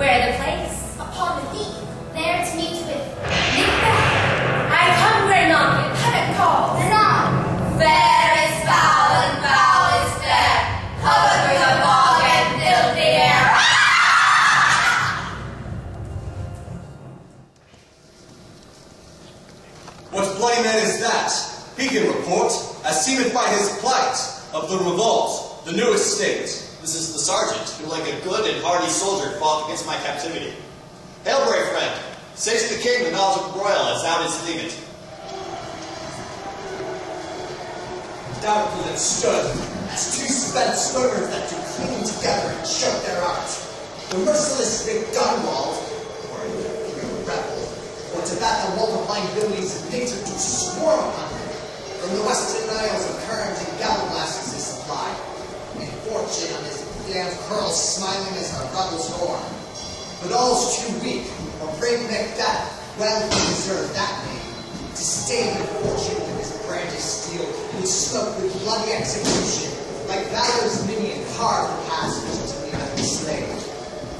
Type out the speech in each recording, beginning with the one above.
Where the place? Upon the heath, there to meet with MACBETH. I come where none can heaven call. None. Fair is foul and foul is fair. Hover through the fog and fill the air. What bloody man is that? He can report, as seemeth by his plight, of the revolt, the new estate. This is the sergeant, who like a good and hardy soldier fought against my captivity. Hail, brave friend! Say to the king the knowledge of royal as thou didst deem it. Doubtful it stood, as two spent swimmers that do cling together and choke their art. The merciless Vic Dunwald, or a rebel, or to bat the multiplying abilities of nature to swarm upon them. From the western isles of current and gallon-blasters is supplied, and fortune on his damned curls smiling as a rebel's horn. But all's too weak, or brave MACBETH, well he deserved that name, to stay the fortune with his brandished steel, and smoke with bloody execution, like valor's minion carved the passage to the enemy slave,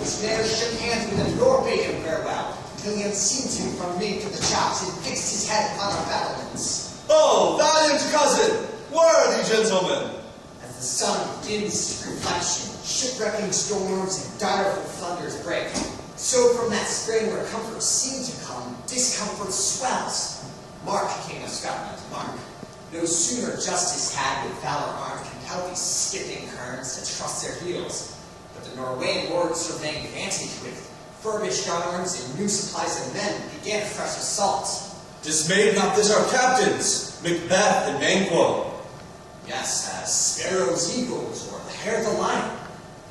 which ne'er shook hands with him nor bade him farewell, till he had seen him from me to the chops and fixed his head upon our battlements. Oh, valiant cousin! Worthy gentlemen! As the sun dims to reflection, shipwrecking storms and direful thunders break, so from that spring where comfort seemed to come, discomfort swells. Mark, King of Scotland, mark. No sooner justice had with valor armed compelled these skipping kerns to trust their heels, but the Norwegian lords surveying vantage with furbished arms and new supplies of men began fresh assault. Dismayed not this our captains, MACBETH and Banquo. Yes, as sparrows, eagles, or the hare the lion.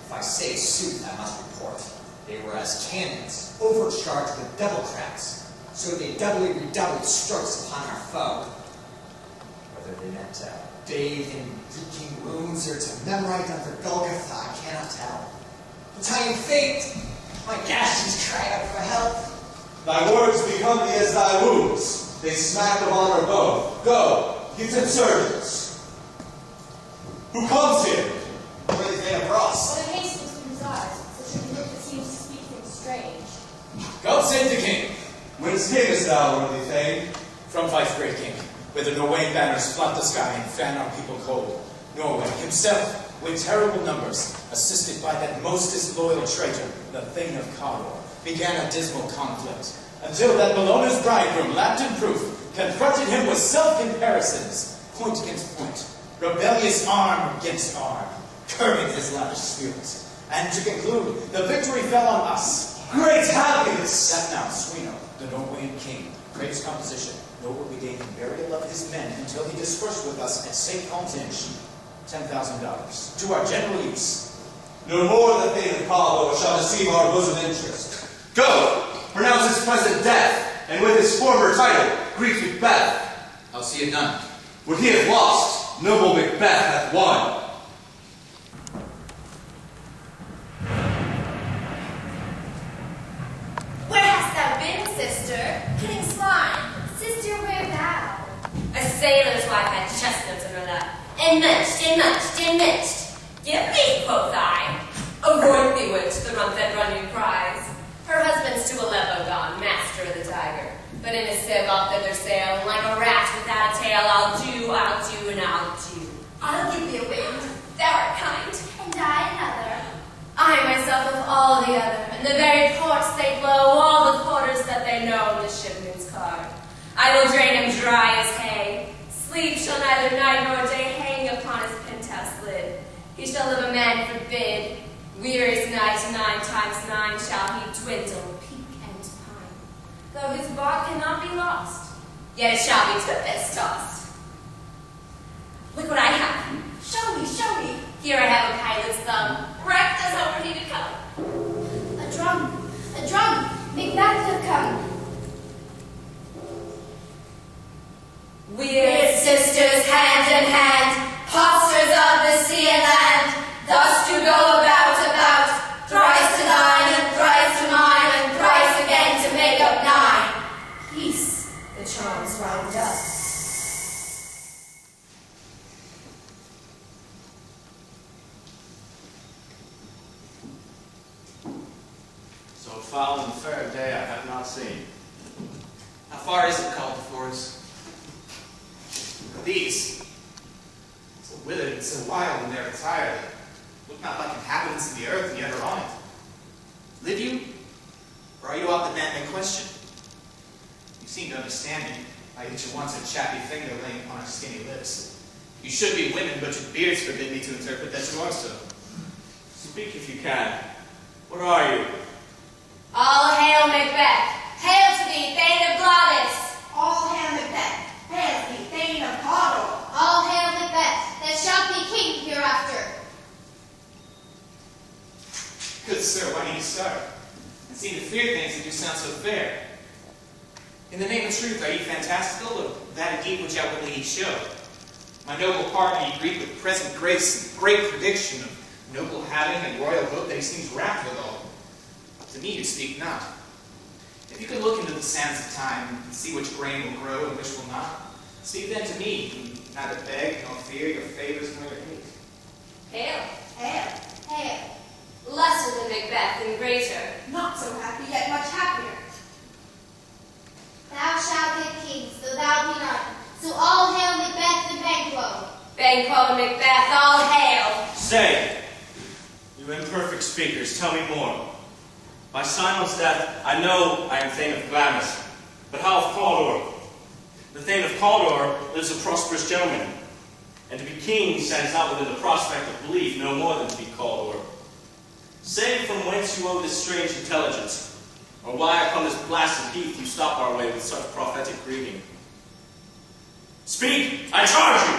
If I say sooth, I must report. They were as cannons, overcharged with devil cracks, so they doubly redoubled strokes upon our foe. Whether they meant to bathe in reeking wounds or to memorate under Golgotha, I cannot tell. But I am faint. My gashes cry out for help. Thy words become thee as thy wounds. They smack of honor both. Go, get insurgents. Who comes here? Worthy Thane of Ross. What a hastens to his eyes, such a look that seems to speak things strange. God save the king. Whence camest thou, worthy Thane? From Fife, great king, where the Norwegian banners flood the sky and fan our people cold. Norway himself, with terrible numbers, assisted by that most disloyal traitor, the Thane of Cawdor, began a dismal conflict, until that Bellona's bridegroom, lapped in proof, confronted him with self-comparisons, point against point, rebellious arm against arm, curbing his lavish spirit. And to conclude, the victory fell on us. Great happiness! That now, Swino, the Norwegian king, craves composition, nor will we gain him burial of his men until he dispersed with us at St. Paul's Inn, $10,000, to our general use. No more the Thane of Cawdor shall deceive our bosom interest. Go! Pronounce his present death, and with his former title, greet MACBETH. I'll see it done. What he hath lost, noble MACBETH hath won. Where hast thou been, sister? Kidding swine, sister, where thou? A sailor's wife had chestnuts in her lap. Enmeshed. Give me, quoth I. Avoid me, witch, the rum-fed running cries. Her husband's to Aleppo gone, master of the tiger. But in a sieve I'll thither sail, and like a rat without a tail, I'll do, and I'll do. I'll give thee a wind, thou art kind. And I another. I myself of all the other, and the very ports they blow, all the quarters that they know in the shipman's card. I will drain him dry as hay. Sleep shall neither night nor day hang upon his penthouse lid. He shall live a man forbid. Weariest night 9 times 9 shall he dwindle, peak and pine. Though his bark cannot be lost, yet it shall be tempest tossed. Look what I have. Show me. Here I have a pilot's thumb, wrecked as over he to come. A drum, MACBETH have come. We're sisters hand in hand, posters of the sea and land, thus to go about, thrice to thine and thrice to mine, and thrice again to make up 9. Peace, the charms round us. foul and fair day I have not seen. How far is it called before us? These, so withered and so wild and they're retired, look not like inhabitants of the earth and yet are on it. Live you? Or are you of the man in question? You seem to understand me, by that you once a chappy finger laying upon our skinny lips. You should be women, but your beards forbid me to interpret that you are so. Speak if you can. What are you? All hail Macbeth! Hail to thee, Thane of Glamis! All hail Macbeth! Hail thee, Thane of Courthouse! All hail Macbeth, that shalt be king hereafter. Good sir, why do you start? And seem to fear things that do sound so fair. In the name of truth, are ye fantastical, or that indeed which outwardly ye show? My noble partner ye greet with present grace and great prediction of noble having and royal hope that he seems rapt withal. To me you speak not. If you could look into the sands of time and see which grain will grow and which will not, speak then to me, who neither beg nor fear your favors nor your hate. Hail! Hail! Hail. Lesser than Macbeth and greater. Not so happy, yet much happier. Thou shalt get kings, though thou be none. So all hail Macbeth and Banquo. Banquo and Macbeth, all hail! Say, you imperfect speakers, tell me more. By Simon's death, I know I am Thane of Glamis, but how of Cawdor? The Thane of Cawdor lives a prosperous gentleman, and to be king stands not within the prospect of belief no more than to be Cawdor. Say from whence you owe this strange intelligence, or why upon this blasted heath you stop our way with such prophetic greeting. Speak, I charge you!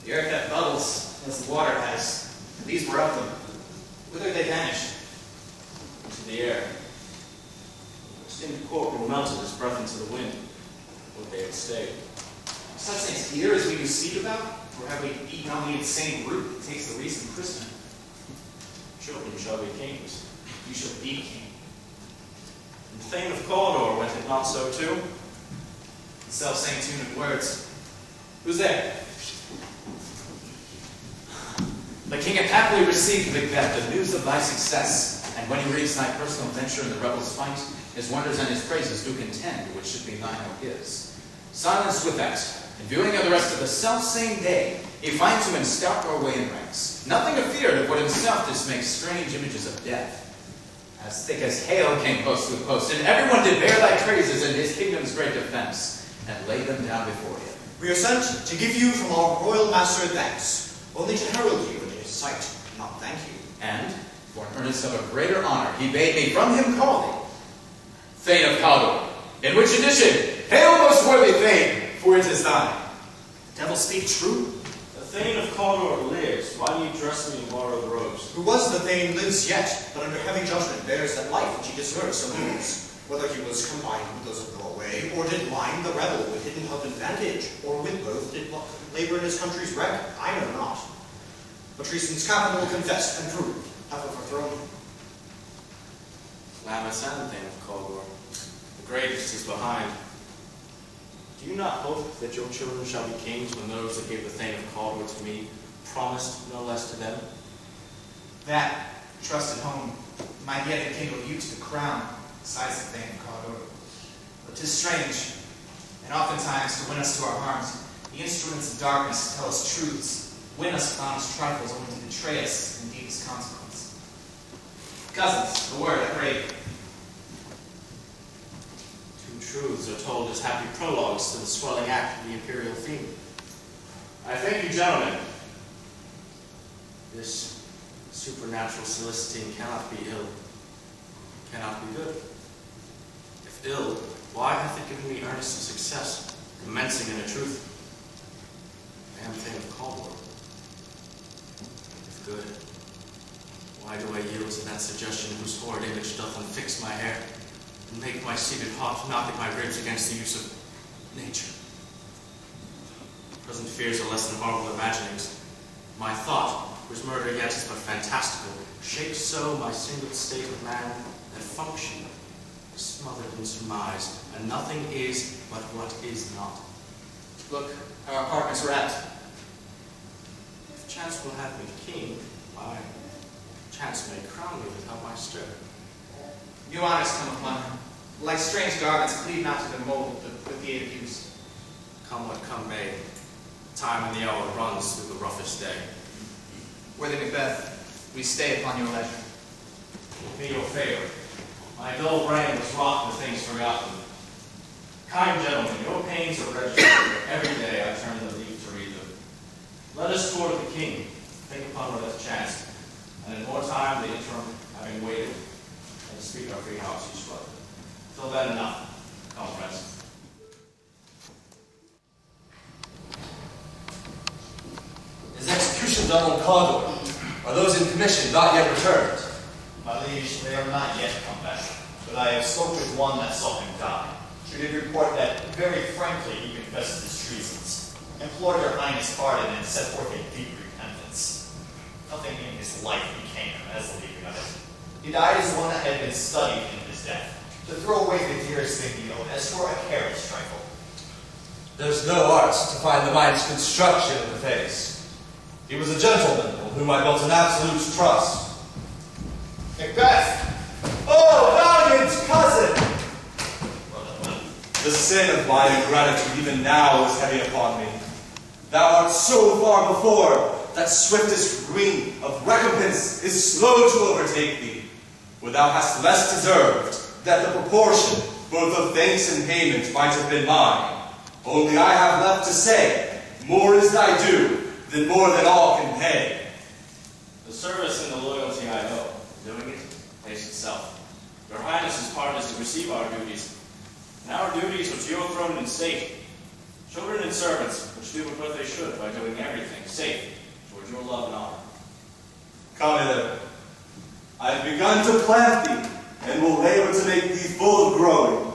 The earth hath bubbles, as the water has, and these were of them. Whither they vanished? Into the air. Seemed Corporal melted his breath into the wind. Would they had stayed? Are such things here as we do speak about? Or have we eaten only the same root that takes the recent prisoner? Children shall be kings. You shall be king. And the Thane of Cawdor went it not so too? The self-same tune of words. Who's there? The king hath happily received, Macbeth, the news of thy success, and when he reads thy personal venture in the rebels' fight, his wonders and his praises do contend which should be thine or his. Silenced with that, and viewing of the rest of the self-same day, he finds him in stout our way in ranks, nothing afeard of what himself dismakes strange images of death. As thick as hail came post with post, and everyone did bear thy praises in his kingdom's great defense, and lay them down before him. We are sent to give you from our royal master thanks, only to herald you in his sight, not thank you. And, for an earnest of a greater honor, he bade me from him call thee Thane of Cawdor, in which edition, hail most worthy Thane, for it is thine. The devil speak true? The Thane of Cawdor lives. Why do you dress me in borrowed robes? Who was the Thane lives yet, but under heavy judgment bears that life which he deserves so lose. Whether he was combined with those of Norway, or did line the rebel with hidden held advantage, or with both did labor in his country's wreck, I know not. But treason's capital confessed and proved, hath overthrown him. Glamis and Thane of Cawdor. The greatest is behind. Do you not hope that your children shall be kings when those that gave the Thane of Cawdor to me promised no less to them? That, trusted home, might yet enkindle you to the crown, besides the Thane of Cawdor. But 'tis strange, and oftentimes to win us to our harms, the instruments of darkness tell us truths, win us with honest trifles, only to betray us in deepest consequence. Cousins, the word, I pray. Two truths are told as happy prologues to the swelling act of the imperial theme. I thank you, gentlemen. This supernatural soliciting cannot be ill, cannot be good. If ill, why hath it given me earnest success, commencing in a truth? I am Thane of Cawdor. If good, why do I yield to that suggestion whose horrid image doth unfix my hair, and make my seated heart knock at my ribs against the use of nature? Present fears are less than horrible imaginings. My thought, whose murder yet is but fantastical, shakes so my single state of man that function, smothered in surmise, and nothing is but what is not. Look, our apartments are empty. If chance will have me king, why, chance may crown me without my stir. New honors come upon him, like strange garments cleave not to their mold with the aid of use. Come what come may, time and the hour runs through the roughest day. Worthy Macbeth, we stay upon your leisure. Me your favor. My dull brain was wrought with things forgotten. Kind gentlemen, your pains are registered. Every day I turn the leaf to read them. Let us toward the king, think upon what hath chanced, and in more time the interim having waited, let us speak our free house each brother. Till then enough. Come, friends. Is execution done on Condor? Are those in commission not yet returned? My liege, they are not yet come back, but I have spoke with one that saw him die. She did report that, very frankly, he confessed his treasons, implored your highness pardon, and set forth a deep repentance. Nothing in his life became as the leaving of it. He died as one that had been studied in his death, to throw away the dearest thing he owned, as for a careless trifle. There's no art to find the mind's construction in the face. He was a gentleman on whom I built an absolute trust. Macbeth! Oh, valiant cousin! The sin of my ingratitude even now is heavy upon me. Thou art so far before that swiftest wing of recompense is slow to overtake thee, where thou hast less deserved that the proportion both of thanks and payment might have been mine. Only I have left to say, more is thy due than more than all can pay. The service and the loyalty I owe, doing it, pays itself. Your Highness's part is to receive our duties, and our duties which you have thrown in state. Children and servants, which do what they should by doing everything safe towards your love and honor. Come hither. I have begun to plant thee, and will labor to make thee full of growing.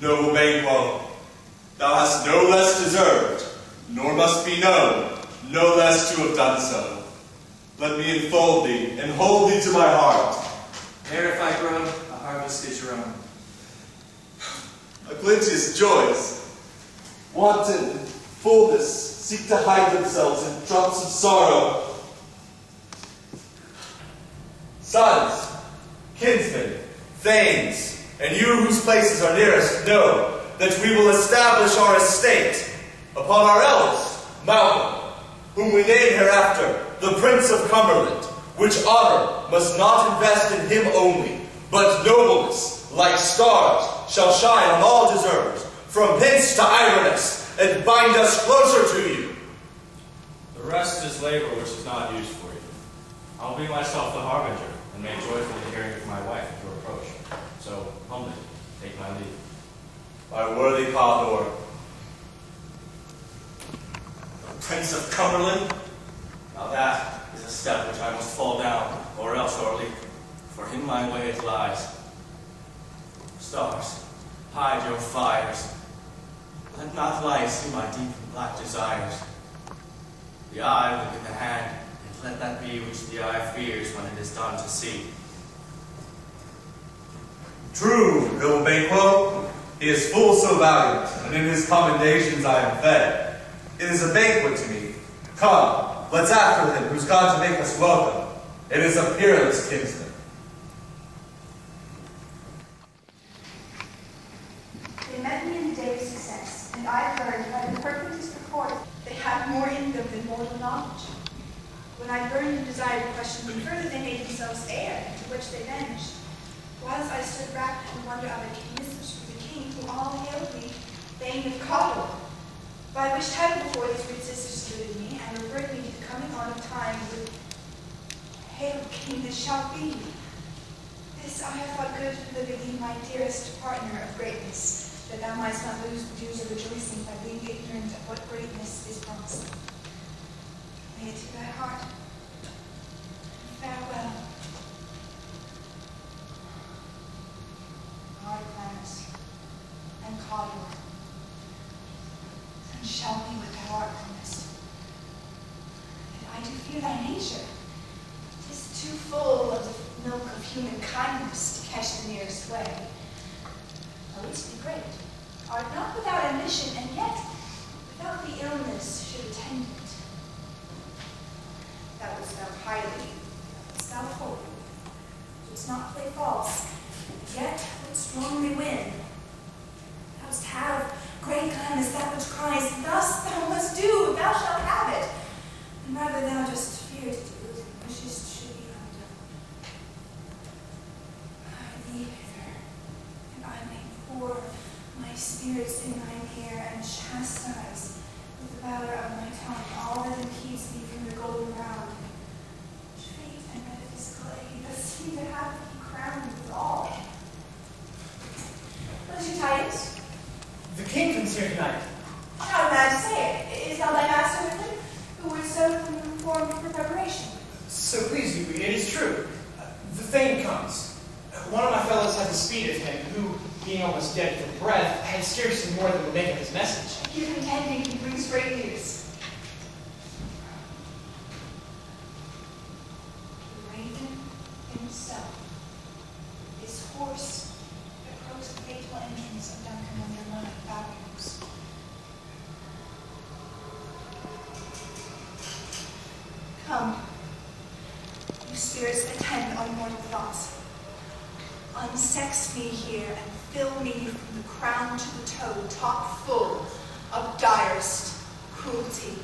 Noble Banquo, thou hast no less deserved, nor must be known, no less to have done so. Let me enfold thee, and hold thee to my heart. Ere if I grow, a harvest is your own. A plenteous joys, wanton fullness, seek to hide themselves in drops of sorrow. Sons, kinsmen, thanes, and you whose places are nearest, know that we will establish our estate upon our eldest, Malcolm, whom we name hereafter the Prince of Cumberland, which honor must not invest in him only, but nobleness, like stars, shall shine on all deserved, from hence to Irenaeus, and bind us closer to you. The rest is labor which is not used for you. I'll be myself the harbinger, and make joyfully hearing from my wife at your approach. So, humbly, take my leave. My worthy Condor, the Prince of Cumberland? Now that is a step which I must fall down, or else shortly, for in my way it lies. Stars, hide your fires. Let not light see my deep and black desires. The eye look in the hand, and let that be which the eye fears when it is done to see. True, noble Banquo. He is full so valiant, and in his commendations I am fed. It is a banquet to me. Come, let's after him, who's gone to make us welcome. It is a peerless kinsman. They met me in the day of success, and I heard by the perfectest report they had more in them than mortal knowledge. When I burned and desired to question them further, they made themselves heir, to which they vanished. Whilst I stood rapt in wonder of it, came missives from the king, who all hailed me, Thane of Coddle, by which title before these great sisters saluted me, and referred me to the coming on of time with, Hail, King, this shall be. This I have thought good to deliver thee, my dearest partner of greatness, that thou mightst not lose the dues of rejoicing by being ignorant of what greatness is promised. Lay it to thy heart. Farewell. God Clarence and Coddle, and shall be what thou art promised. Yet I do fear thy nature. 'Tis too full of the milk of human kindness to catch the nearest way. At least be great. Art not without ambition, and yet without the illness should attend it. Thou wouldst thou highly, thou wouldst thou holy, wouldst not play false, yet wouldst strongly win. Thou wouldst have great kindness, that which cries, thus thou must do, thou shalt have it. And rather thou just fear to do it, and wishest should be undone. Hie thee hither, and I may pour my spirits in thine ear, and chastise with the valor of my tongue all that impedes thee from the golden round. Which fate and metaphysical aid does seem to have thee crowned with all. What is your tidings? The king comes here tonight. How am I to say it? Is not thy master with him, who was so informed for preparation? So please you, it is true. The thane comes. One of my fellows has the speed of him, who, being almost dead from breath, had scarcely more than the make of his message. Give him tending, he brings great news. The raven himself, his horse, approached the fatal entrance of Duncan under one of Babylon's. Come, you spirits that tend on mortal thoughts. Unsex me here and fill me from the crown to the toe, top full of direst cruelty.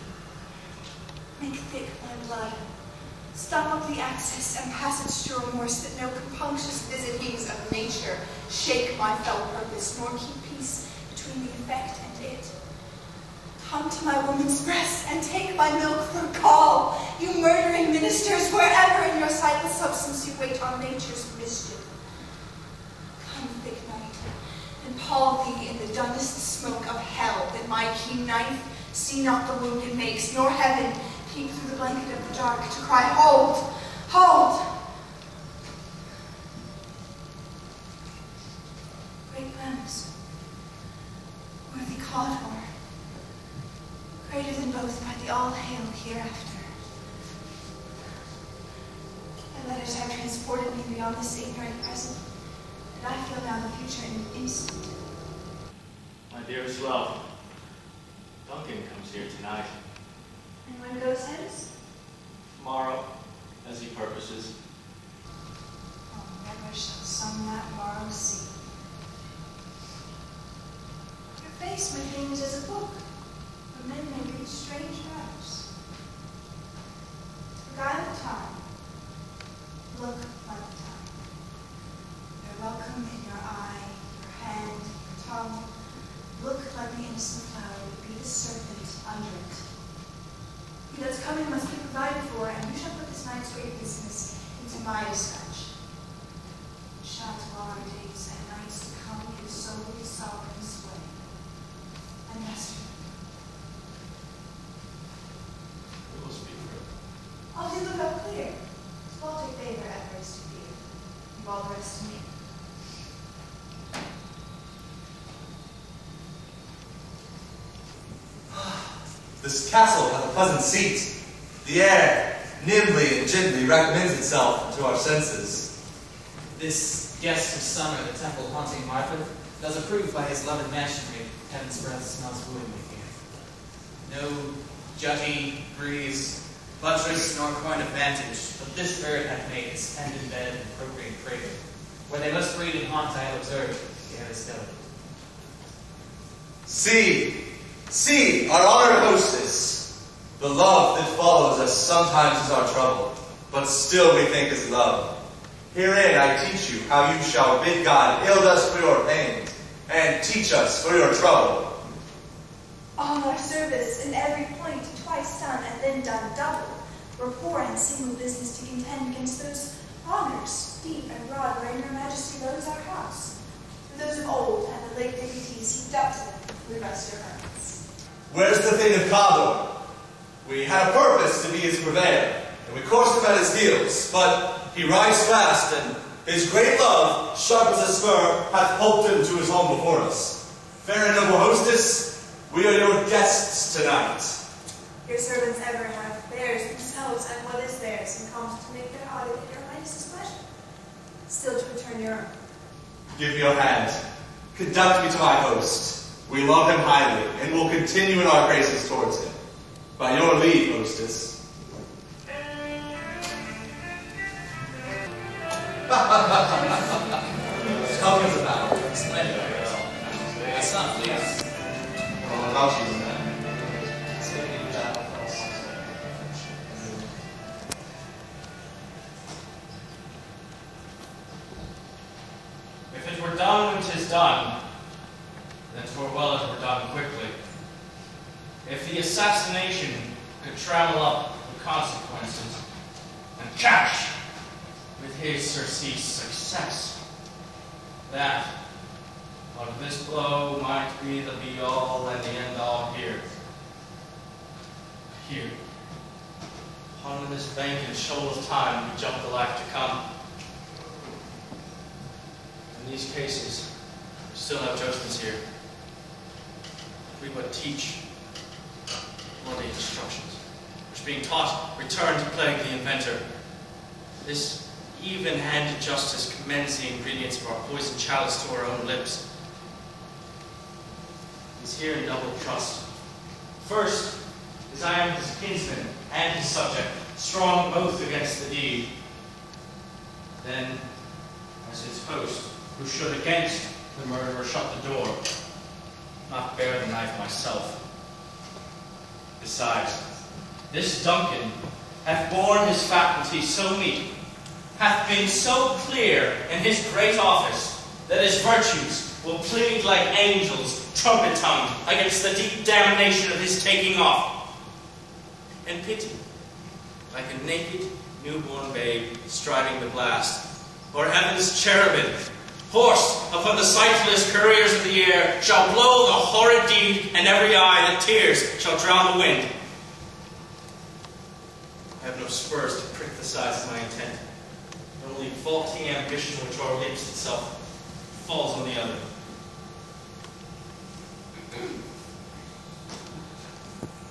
Make thick my blood, stop up the access and passage to remorse, that no compunctious visitings of nature shake my fell purpose, nor keep peace between the effect and it. Come to my woman's breast and take my milk for gall, you murdering ministers, wherever in your sightless substance you wait on nature's mischief. Come, thick night, and pall thee in the dunnest smoke of hell, that my keen knife see not the wound it makes, nor heaven peep through the blanket of the dark to cry, hold, hold! Great Glamis, worthy Courthouse, greater than both by the all-hail hereafter. Thy letters have transported me beyond this ignorant present, and I feel now the future in an instant. My dearest love, Duncan comes here tonight. And when goes hence? Tomorrow, as he purposes. Oh, never shall some that morrow see. Your face, methinks, is a book, where men may read strange matters. To beguile the time, look like the time. Their welcome in your eye, your hand, your tongue, look like the innocent flower, be the serpent under it. He that's coming must be provided for, and you shall put this night's great business into my dispatch. It shall to all our days and nights to come give solely sovereign sway. And master, We will speak further. all do look up clear. Small take favor ever is to fear. Leave all the rest to me. This castle hath a pleasant seat. The air, nimbly and gently, recommends itself to our senses. This guest of summer, the temple haunting Martha, does approve by his loved machinery. Heaven's breath smells wooingly here. No jutty breeze, buttress, nor point of vantage, but this bird hath made its tended bed and appropriate cradle. Where they must breed and haunt, I'll observe, the air is delicate. See, our honored hostess. The love that follows us sometimes is our trouble, but still we think is love. Herein I teach you how you shall bid God heal us for your pains, and teach us for your trouble. All our service in every point, twice done and then done double, were poor and single business to contend against those honors, deep and broad, wherein your majesty loads our house. For those of old and the late dignities heaped up to them, we rest your urns. Where's the thing of Cador? We had a purpose to be his purveyor, and we coursed him at his heels, but he rides fast, and his great love, sharp as a spur, hath helped him to his home before us. Fair and noble hostess, we are your guests tonight. Your servants ever have theirs themselves, and what is theirs, and comes to make their audit at your highness's pleasure. still to return your own. Give me your hand. Conduct me to my host. We love him highly, and will continue in our praises towards him. By your leave, hostess. Tell me about it. Splendid, girl. That's not pleased. Well, how she's in that. If it were done when 'tis done, then 'twere well it were done quickly. If the assassination could trammel up the consequences and catch with his surcease success, that, but this blow might be the be-all and the end-all here. Here, upon this bank and shoal of time, we jump the life to come. In these cases, we still have judgments here. We but teach bloody instructions, which being taught, return to plague the inventor. This even-handed justice commends the ingredients of our poison chalice to our own lips. He's here in double trust. First, as I am his kinsman and his subject, strong both against the deed. Then, as his host, who should against the murderer shut the door, not bear the knife myself. Besides, this Duncan hath borne his faculty so meek, hath been so clear in his great office, that his virtues will plead like angels, trumpet-tongued, against the deep damnation of his taking off. And pity, like a naked, newborn babe striding the blast, or heaven's cherubim, horsed upon the sightless couriers of the air, shall blow the horrid deed, and every eye that tears shall drown the wind. I have no spurs to prick the sides of my intent, but only faulty ambition which o'erleaps itself, falls on the other.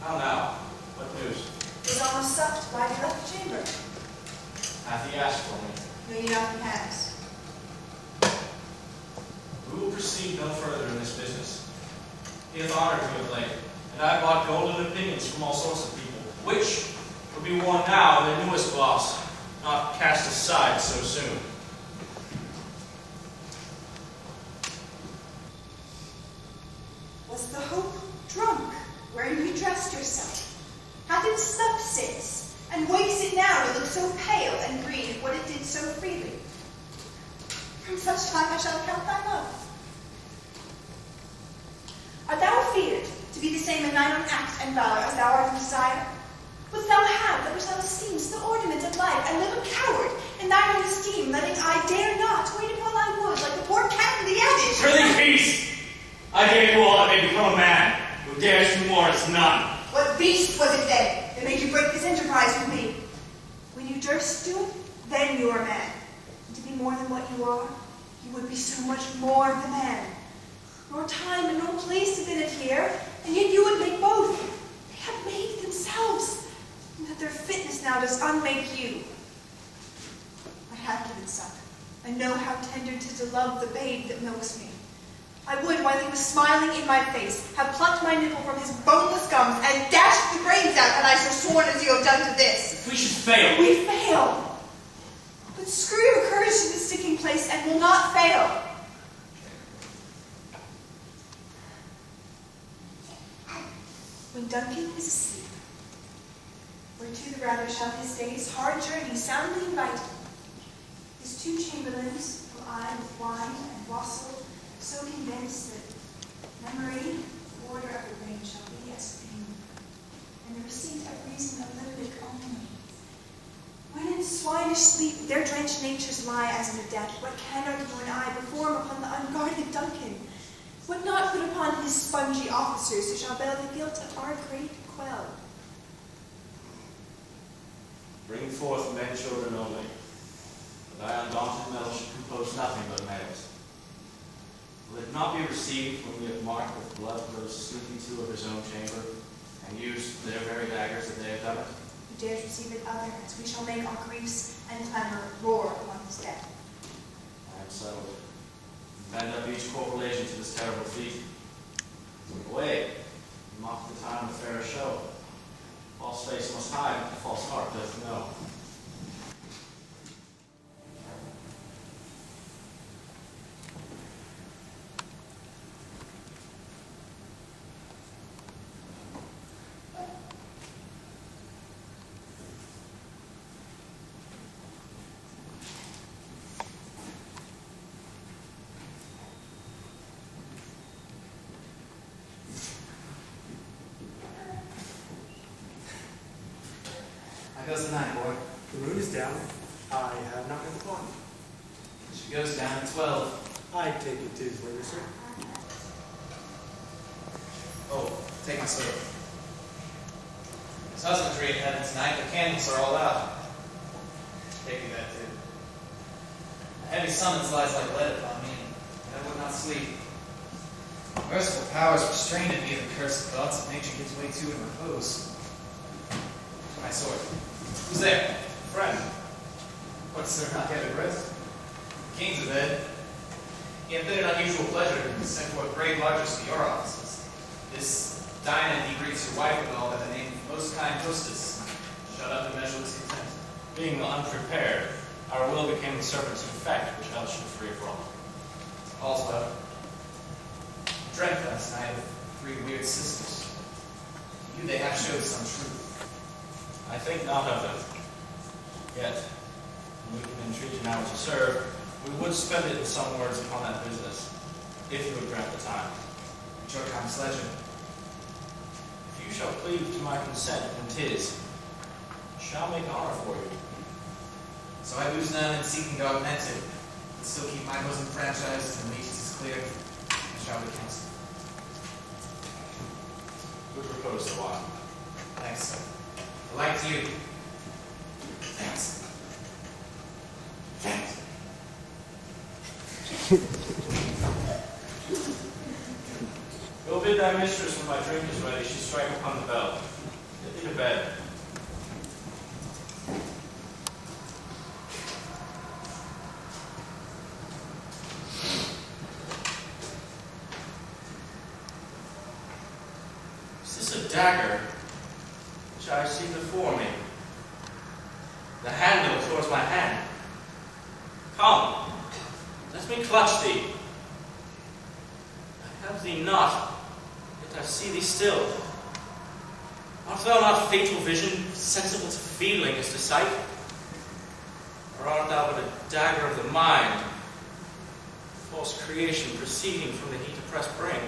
How now? What news? Is almost supped. Why have you left the chamber? Hath he asked for me? No, you nothing has. We will proceed no further in this business. He hath honored me of late, and I have bought golden opinions from all sorts of people, which will be worn now in the newest gloss, not cast aside so soon. Was the hope drunk, wherein you dressed yourself? Hath it slept since, and wakes it now to look so pale and green at what it did so freely? From such time I shall count thy love. Art thou afeared to be the same in thine own act and valor as thou art in desire? Wouldst thou have that which thou esteemest the ornament of life, and live a coward in thine own esteem, letting I dare not wait upon thy wood like the poor cat in the adage? Prithee, peace! I gave you all that may become a man, who dares do more as none. What beast was it then that made you break this enterprise with me? When you durst do it, then you are man. And to be more than what you are, you would be so much more the man. Nor time and nor place is in it here, and yet you would make both. They have made themselves, and that their fitness now does unmake you. I have given suck. I know how tender 'tis to love the babe that milks me. I would, while he was smiling in my face, have plucked my nipple from his boneless gums and dashed the brains out had I so sworn as you have done to this. If we should fail. We fail. But screw your courage to the sticking place and will not fail. When Duncan is asleep, whereto the rather shall his day's hard journey soundly invite him. His two chamberlains will eye with wine and wassail, so convinced that memory, the order of the reign shall be as fame, and the receipt of reason unlimited only. When in swinish sleep their drenched natures lie as in a death, what cannot you and I perform upon the unguarded Duncan? What not put upon his spongy officers who shall bear the guilt of our great quell? Bring forth men children only, but thy undaunted metal should compose nothing but males. Will it not be received when we have marked with blood those sleeping two of his own chamber, and used their very daggers that they have done it? Who dares receive it other, as we shall make our griefs and clamor roar upon his death. settled. Bend up each correlation to this terrible feat. Look away. Mock the time of fair show. False face must hide, false heart doth know. How goes the night, boy? The moon is down. I have not been fun. She goes down at 12. I take it 'tis later, sir. Oh, take my sword. There's husbandry in heaven tonight. The candles are all out. Take me that too. A heavy summons lies like lead upon me, and I would not sleep. Merciful powers restrained in me the cursed thoughts that nature gives way to in repose. My sword. Who's there? Friend, What, sir, not yet at rest? The king's abed. he hath been an unusual pleasure To send forth brave largesse to your offices. This Dinah he greets your wife with all by the name of most kind hostess. Shut up and measureless content. being unprepared, our will became the serpent's infect, which else should free from. All's well. Dreamt last night of 3 weird sisters. To you they have showed some truth. I think not of it. Yet, when we can entreat you now to serve, we would spend it in some words upon that business, if you would grant the time. At your kind pleasure. If you shall cleave to my consent, and 'tis, shall make honor for you. So I lose none in seeking to augment it, but still keep my bosom franchised and allegiance is clear. I shall be counseled. Would propose a while. Thanks, sir. Like to you. Thanks. Thanks. Go bid thy mistress when my drink is ready, she strike upon the bell. Get thee to bed. Is this a dagger which I see before me? The handle towards my hand. Come, let me clutch thee. I have thee not, yet I see thee still. Art thou not fatal vision, sensible to feeling as to sight? Or art thou but a dagger of the mind, false creation proceeding from the heat-oppressed brain?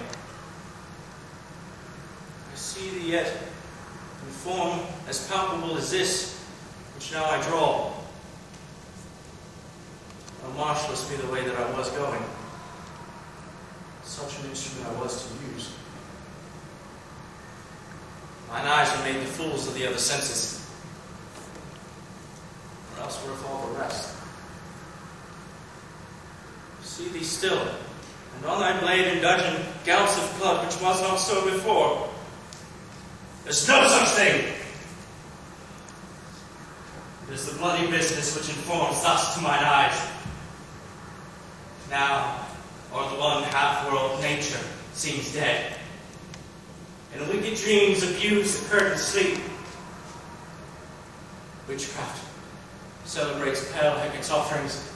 I see thee yet in form as palpable as this, which now I draw. Now marshalless be the way that I was going. Such an instrument I was to use. Mine eyes are made the fools of the other senses, or else worth all the rest. See thee still, and on thy blade in dudgeon gouts of blood which was not so before. There's no such thing! It is the bloody business which informs thus to mine eyes. Now, o'er the one half-world nature seems dead. And wicked dreams abuse the curtained sleep. Witchcraft celebrates pale Hecate's offerings,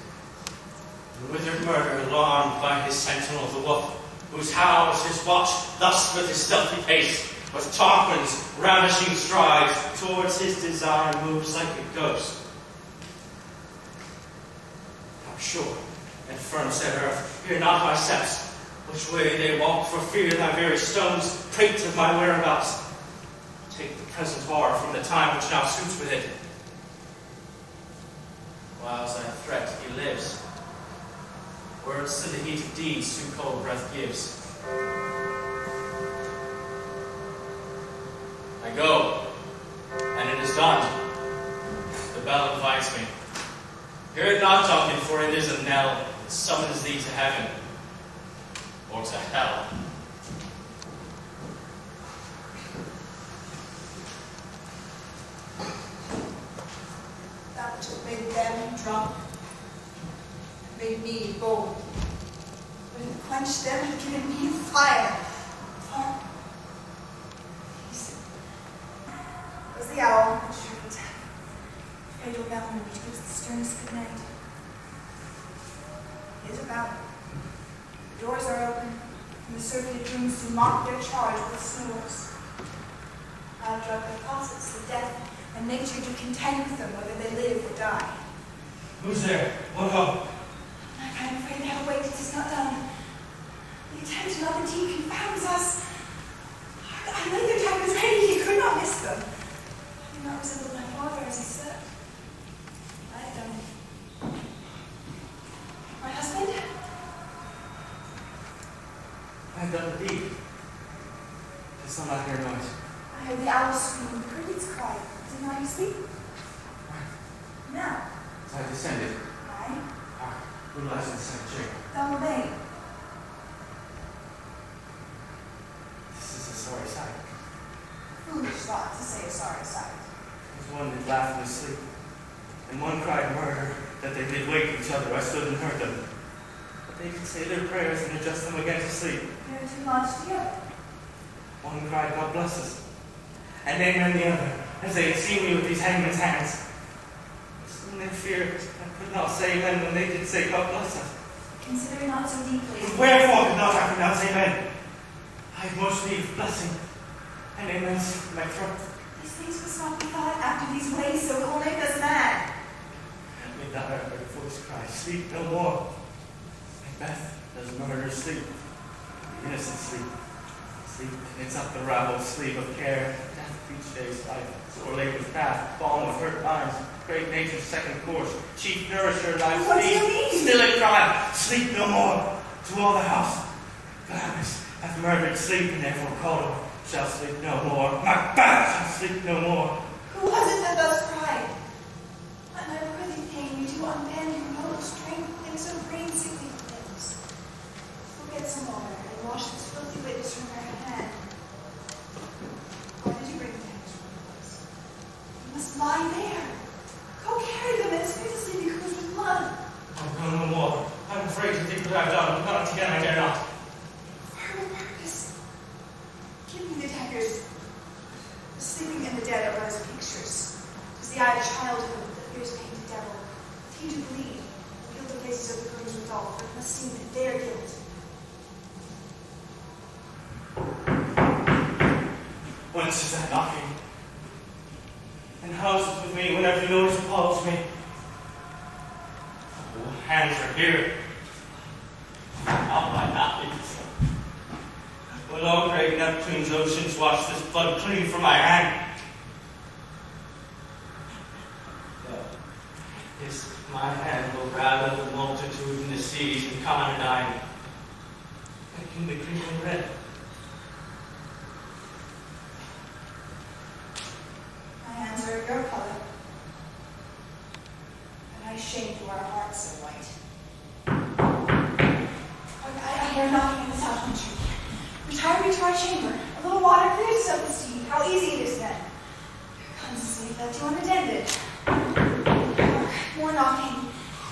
and withered murder alarmed by his sentinel the wolf, whose howls his watch thus with his stealthy pace, with Tarquin's ravishing strides, towards his desire moves like a ghost. How sure and firm said earth, hear not my steps, which way they walk, for fear thy very stones prate of my whereabouts. Take the present horror from the time which now suits with it. Whiles I threat, he lives. Words to the heat of deeds too cold breath gives. I go, and it is done. The bell invites me. Hear it not, Duncan, for it is a knell that summons thee to heaven, or to hell. That which made them drunk, made me gold. But it quenched them and given me fire. For peace. It was the owl that shrieked. Fatal bound which gives the sternest good night. It is about. The doors are open, and the surfeited rooms do mock their charge with snores. I'll drug their posits to death, and nature do contend with them whether they live or die. Who's there? What ho? I'm afraid they have a weight that is not done. The attention of the tea confounds us. I laid their daggers ready, he could not miss them. I did not resemble my father as he slept. I have done it. My husband? I have done the deed. Does not hear noise. I heard the owl scream, the crickets cry. Did not you speak? Now. As I descended. Aye. Who lies in the second chamber? Thou obey. This is a sorry sight. Foolish thought to say a sorry sight. There's one that laughed in his sleep, and one cried murder, that they did wake each other. I stood and heard them. But they did say their prayers and adjust them again to sleep. They are too lodged together. One cried, God bless us, and amen the other, as they had seen me with these hangman's hands. In their fear, I could not say amen when they did say, God bless us. Consider not so deeply. Wherefore could not I pronounce amen? I have most need of blessing, and amen's in my throat. These things must not be thought after these ways, so it will make us mad. Midnight I heard a voice cry, sleep no more. Macbeth does murder sleep, innocent sleep. Sleep knits up the raveled sleeve of care, death of each day's life, sore labor's path, balm of hurt minds, great nature's second course, chief nourisher of life's What do need. you mean? Still it cried, sleep no more, to all the house. Glamis hath murdered sleep, and therefore Courthouse shall sleep no more. Macbeth shall sleep no more. Who was it that thus cried? Let my worthy pain me to unbend your noble strength and so brain sickly limbs. Go get some water and wash this filthy witness from her hand. Why did you bring the daggers from the place? You must lie there. Go carry them and spiritually be cruised with blood. I'll go no more. I'm afraid to think what I've done. Not again, I dare not. For what purpose? Give me the daggers. The sleeping and the dead are as pictures. Is the eye of childhood that fears painted devil. If he do bleed, reveal the faces of the grooms with all, for it must seem that their guilt. Whence is that knocking? And how is it with me whenever the noise appalls me? Oh, hands are here. Not my napkins. Will all great Neptune's oceans wash this blood clean from my hand? No. This my hand will gather the multitude in the seas and come anodyne, making the green red. My hands are of your color. And I shame to our hearts so white. I hear knocking in the south country. Retire me to our chamber. A little water clears up the steam. How easy it is then. Here comes the sleep left you unattended. Hark, more knocking.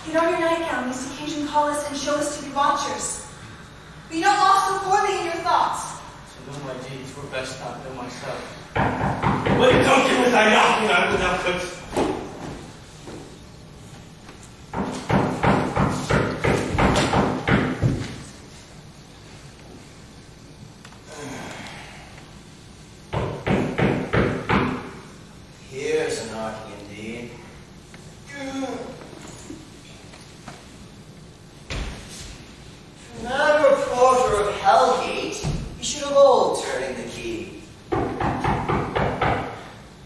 Get on your nightgown, lest occasion call us and show us to be watchers. Be not lost so poorly in your thoughts. To know my deeds were best not know myself. What don't you with thy knocking on without cooks? Here's a knocking indeed. Not a reporter of Hellgate, you should have old turning the key.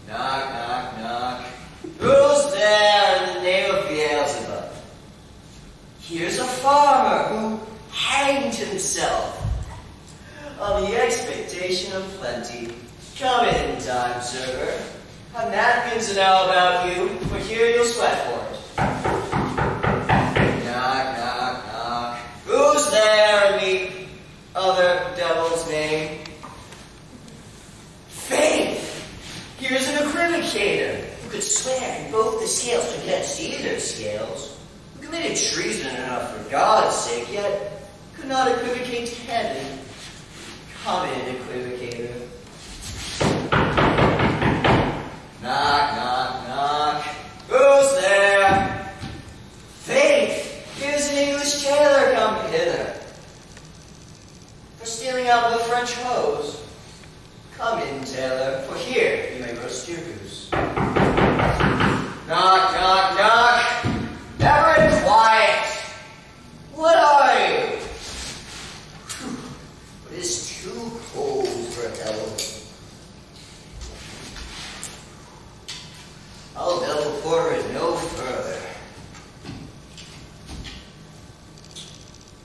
Knock, knock, knock. Who's there in the name of Beelzebub? Here's a farmer who hanged himself on the expectation of plenty. Come in, time server. Have napkins and all about you, for here you'll sweat for it. Knock, knock, knock. Who's there in the other devil's name? Faith! Here's an equivocator who could swear in both the scales against either scales. Who committed treason enough for God's sake, yet could not equivocate heaven. Come in, equivocator. Knock, knock, knock. Who's there? Faith, here's an English tailor come hither. For stealing out the French hose. Come in, tailor, for here you may roast your goose. Knock, knock, knock. Never and quiet. What are you? Whew. It is too cold for hell. I'll double porter it no further.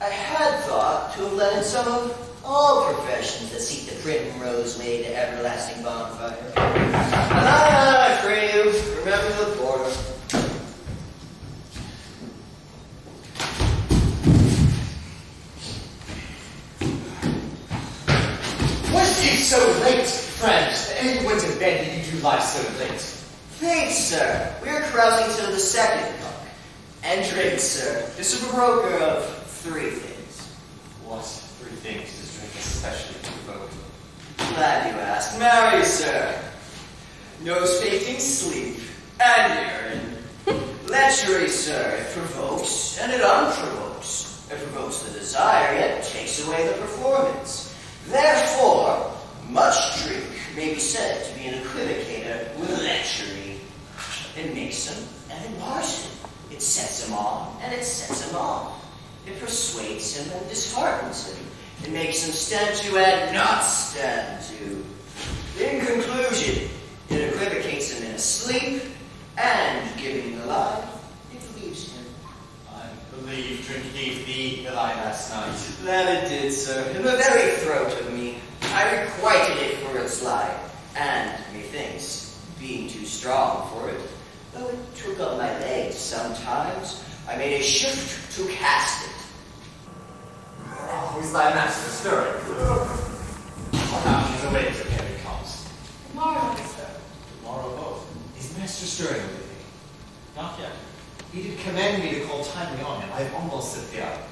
I had thought to have let in some of all professions that seek the primrose way to everlasting bonfire. And I pray you, remember the porter. Was you so late, friend? And you went to bed that you do lie so late? Thanks, sir. We are carousing till the second cock. And drink, sir. Just a broker of 3 things. What 3 things does drink especially provoke? Glad you asked. Marry, sir. Nose faking sleep. And urine. Lechery, sir. It provokes and it unprovokes. It provokes the desire, yet takes away the performance. Therefore, much drink may be said to be an equivocator with lechery. It makes him and it mars him. It sets him on and it sets him off. It persuades him and disheartens him. It makes him stand to and not stand to. In conclusion, it equivocates him in a sleep, and giving the lie, it leaves him. I believe drink gave thee the lie last night. That it did, sir, in the very throat of me. I requited it for its lie, and methinks, being too strong for it, though it took up my legs sometimes, I made a shift to cast it. Oh, is thy master stirring? He's awake till here he comes. Tomorrow, sir. Tomorrow both. Is master stirring with thee? Not yet. He did command me to call timely on him. I have almost set thee up.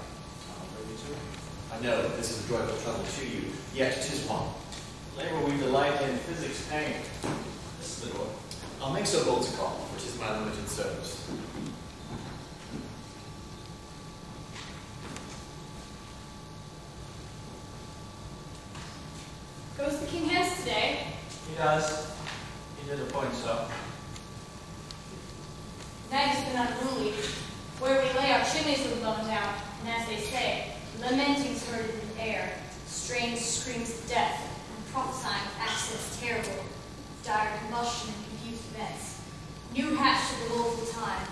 I know that this is a joyful trouble to you, yet 'tis one. Labor we delight in, physics pain. This is the door. I'll make so bold to call, which is my limited service. Goes the king hence today? He does. He did appoint so. Night has been unruly. Where we lay, our chimneys were blown down, and as they say, lamentings heard in the air, strange screams of death, and prophesying of accidents terrible, dire combustion and confused events. New hatch to the woeful time.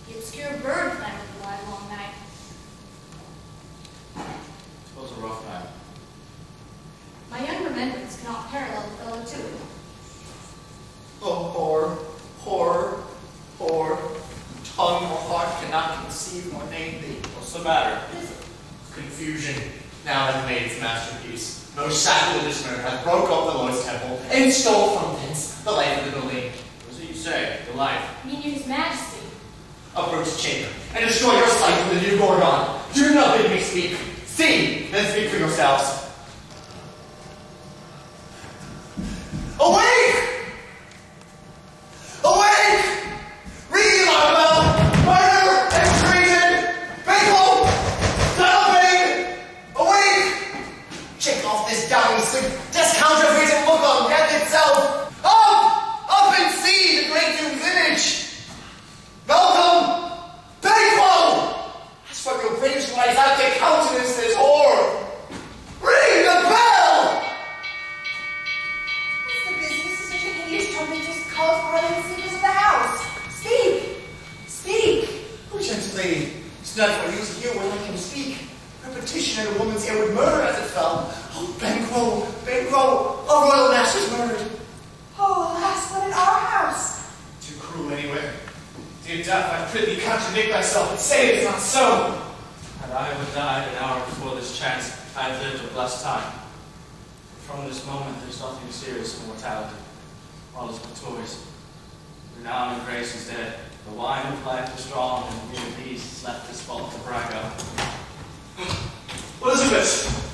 The obscure bird clambered the livelong night. Suppose a rough night. My young remembrance cannot parallel the fellow to it. Oh, horror, horror, horror. Tongue or heart cannot conceive nor name thee. What's the matter? Confusion now has made its masterpiece. Most shackled listener hath broke up the Lord's temple, and stole from thence the life of the building. What do you say? The life. Mean you his majesty. Approach the chamber, and destroy your sight with the new Gorgon. Do not bid me speak. See, then speak for yourselves. Awake! Awake! Read my mouth! Murder and treason! Faithful! Salving! Awake! Check off this dying sleep. Just counterfeit and look on death itself. Up! Up and see the great doom's image. Welcome! Faithful! As from your graves rise out to countenance this horror. Ring the bell! What's the business of such a hideous trumpet just calls for other sleepers of the house? Speak! Speak! Oh, gentle lady, it's not for you to hear when I can speak. Repetition in a woman's ear would murder as it fell. Oh, Banquo, a royal master's murdered. Oh, alas, but in our house. Too cruel anywhere. Dear death, I prithee contradict thyself and say it is not so. Had I ever died an hour before this chance, I had lived a blessed time. From this moment, there's nothing serious in mortality. All is victorious. Renown and grace is dead. The wine of life was drawn, and near these slept his fault to brag of. Elizabeth!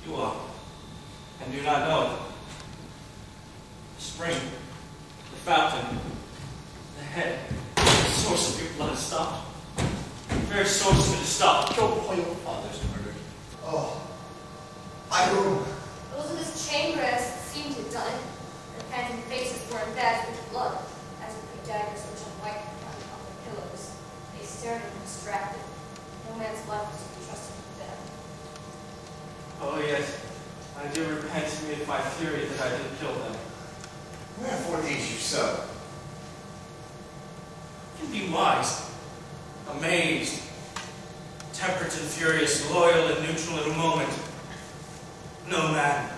You are, and do not know it. The spring, the fountain, the head, the source of your blood is stopped. The very source of it is stopped. Your father's murdered. Oh, I remember. Elizabeth's chamberers seemed to have done it. Their hands and faces were embedded with blood, as if the daggers which had white on their pillows. They stared and were distracted. No man's life was to be trusted with them. Oh, yes. I do repent to me of my fury that I did kill them. Wherefore did you so? You can be wise, amazed, temperate and furious, loyal and neutral in a moment. No, man.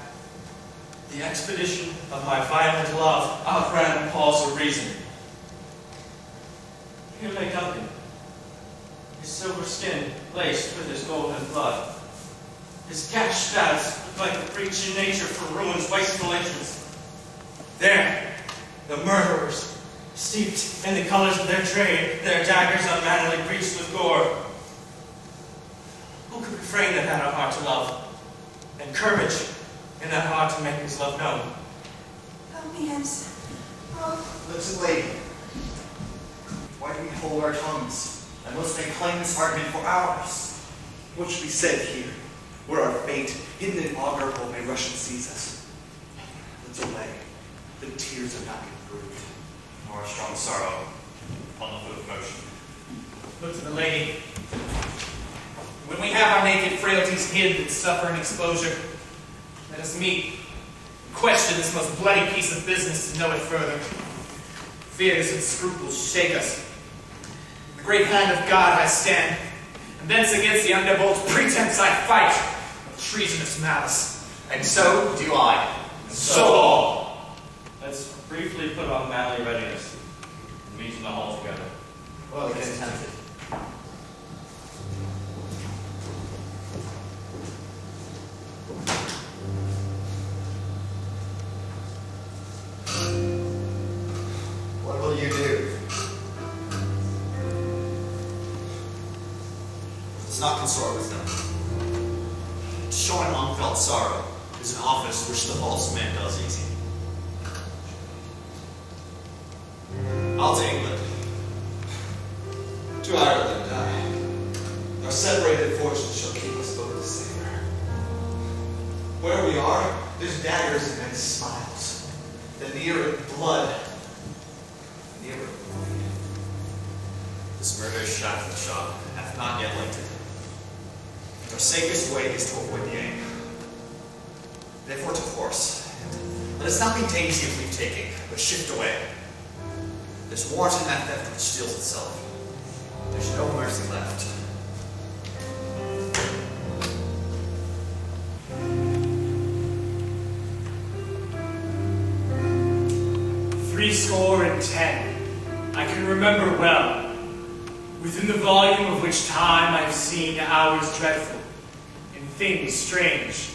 The expedition of my violent love outran Paul's reason. Here lay Duncan, his silver skin laced with his golden blood. His gashed stabs looked like a breach in nature for ruin's wasteful entrance. There, the murderers, steeped in the colors of their trade, their daggers unmannerly breached with gore. Who could refrain that had a heart to love, and courage in that heart to make his love known? Help me, Hence. Oh, Listen, lady. Why do we hold our tongues and must make claim this argument for ours? What should be said here, where our fate, hidden in augur, may rush and seize us? Let's delay. The tears have not been proved. Nor a strong sorrow upon the foot of motion. Look to the lady. When we have our naked frailties hid and suffer an exposure, let us meet and question this most bloody piece of business to know it further. Fears and scruples shake us. In the great hand of God I stand, and thence against the underbolt pretense I fight of treasonous malice. And so do I. And so all. Let's briefly put on manly readiness and meet in the hall together. Well contented. What will you do? Let's not consort with them. Showing unfelt sorrow is an office which the false man does easy. I'll to England. To Ireland I. Our separated fortunes shall keep us both safer. Where we are, there's daggers and men's smiles. The near it blood. Nearer glory. This murderous shaft of the shop hath not yet lighted. Our safest way is to avoid the aim. Therefore to horse, and let us not be dainty of leave taking, but shift away. There's warrant in that theft which steals itself. There's no mercy left. Threescore and 10, I can remember well, within the volume of which time I've seen hours dreadful, and things strange.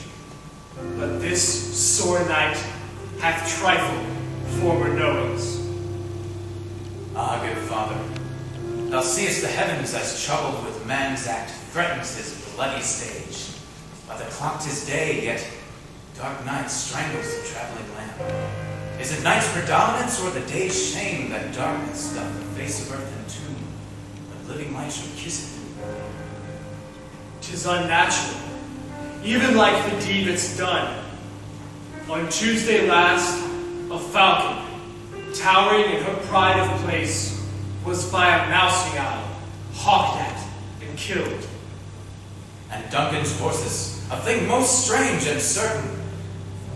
But this sore night hath trifled former knowings. Ah, good father, thou seest the heavens as troubled with man's act threatens his bloody stage. By the clock 'tis day, yet dark night strangles the traveling lamp. Is it night's predominance or the day's shame that darkness doth the face of earth entomb, but living light shall kiss it? 'Tis unnatural, even like the deed that's done. On Tuesday last, a falcon, towering in her pride of place, was by a mousing owl hawked at and killed. And Duncan's horses, a thing most strange and certain,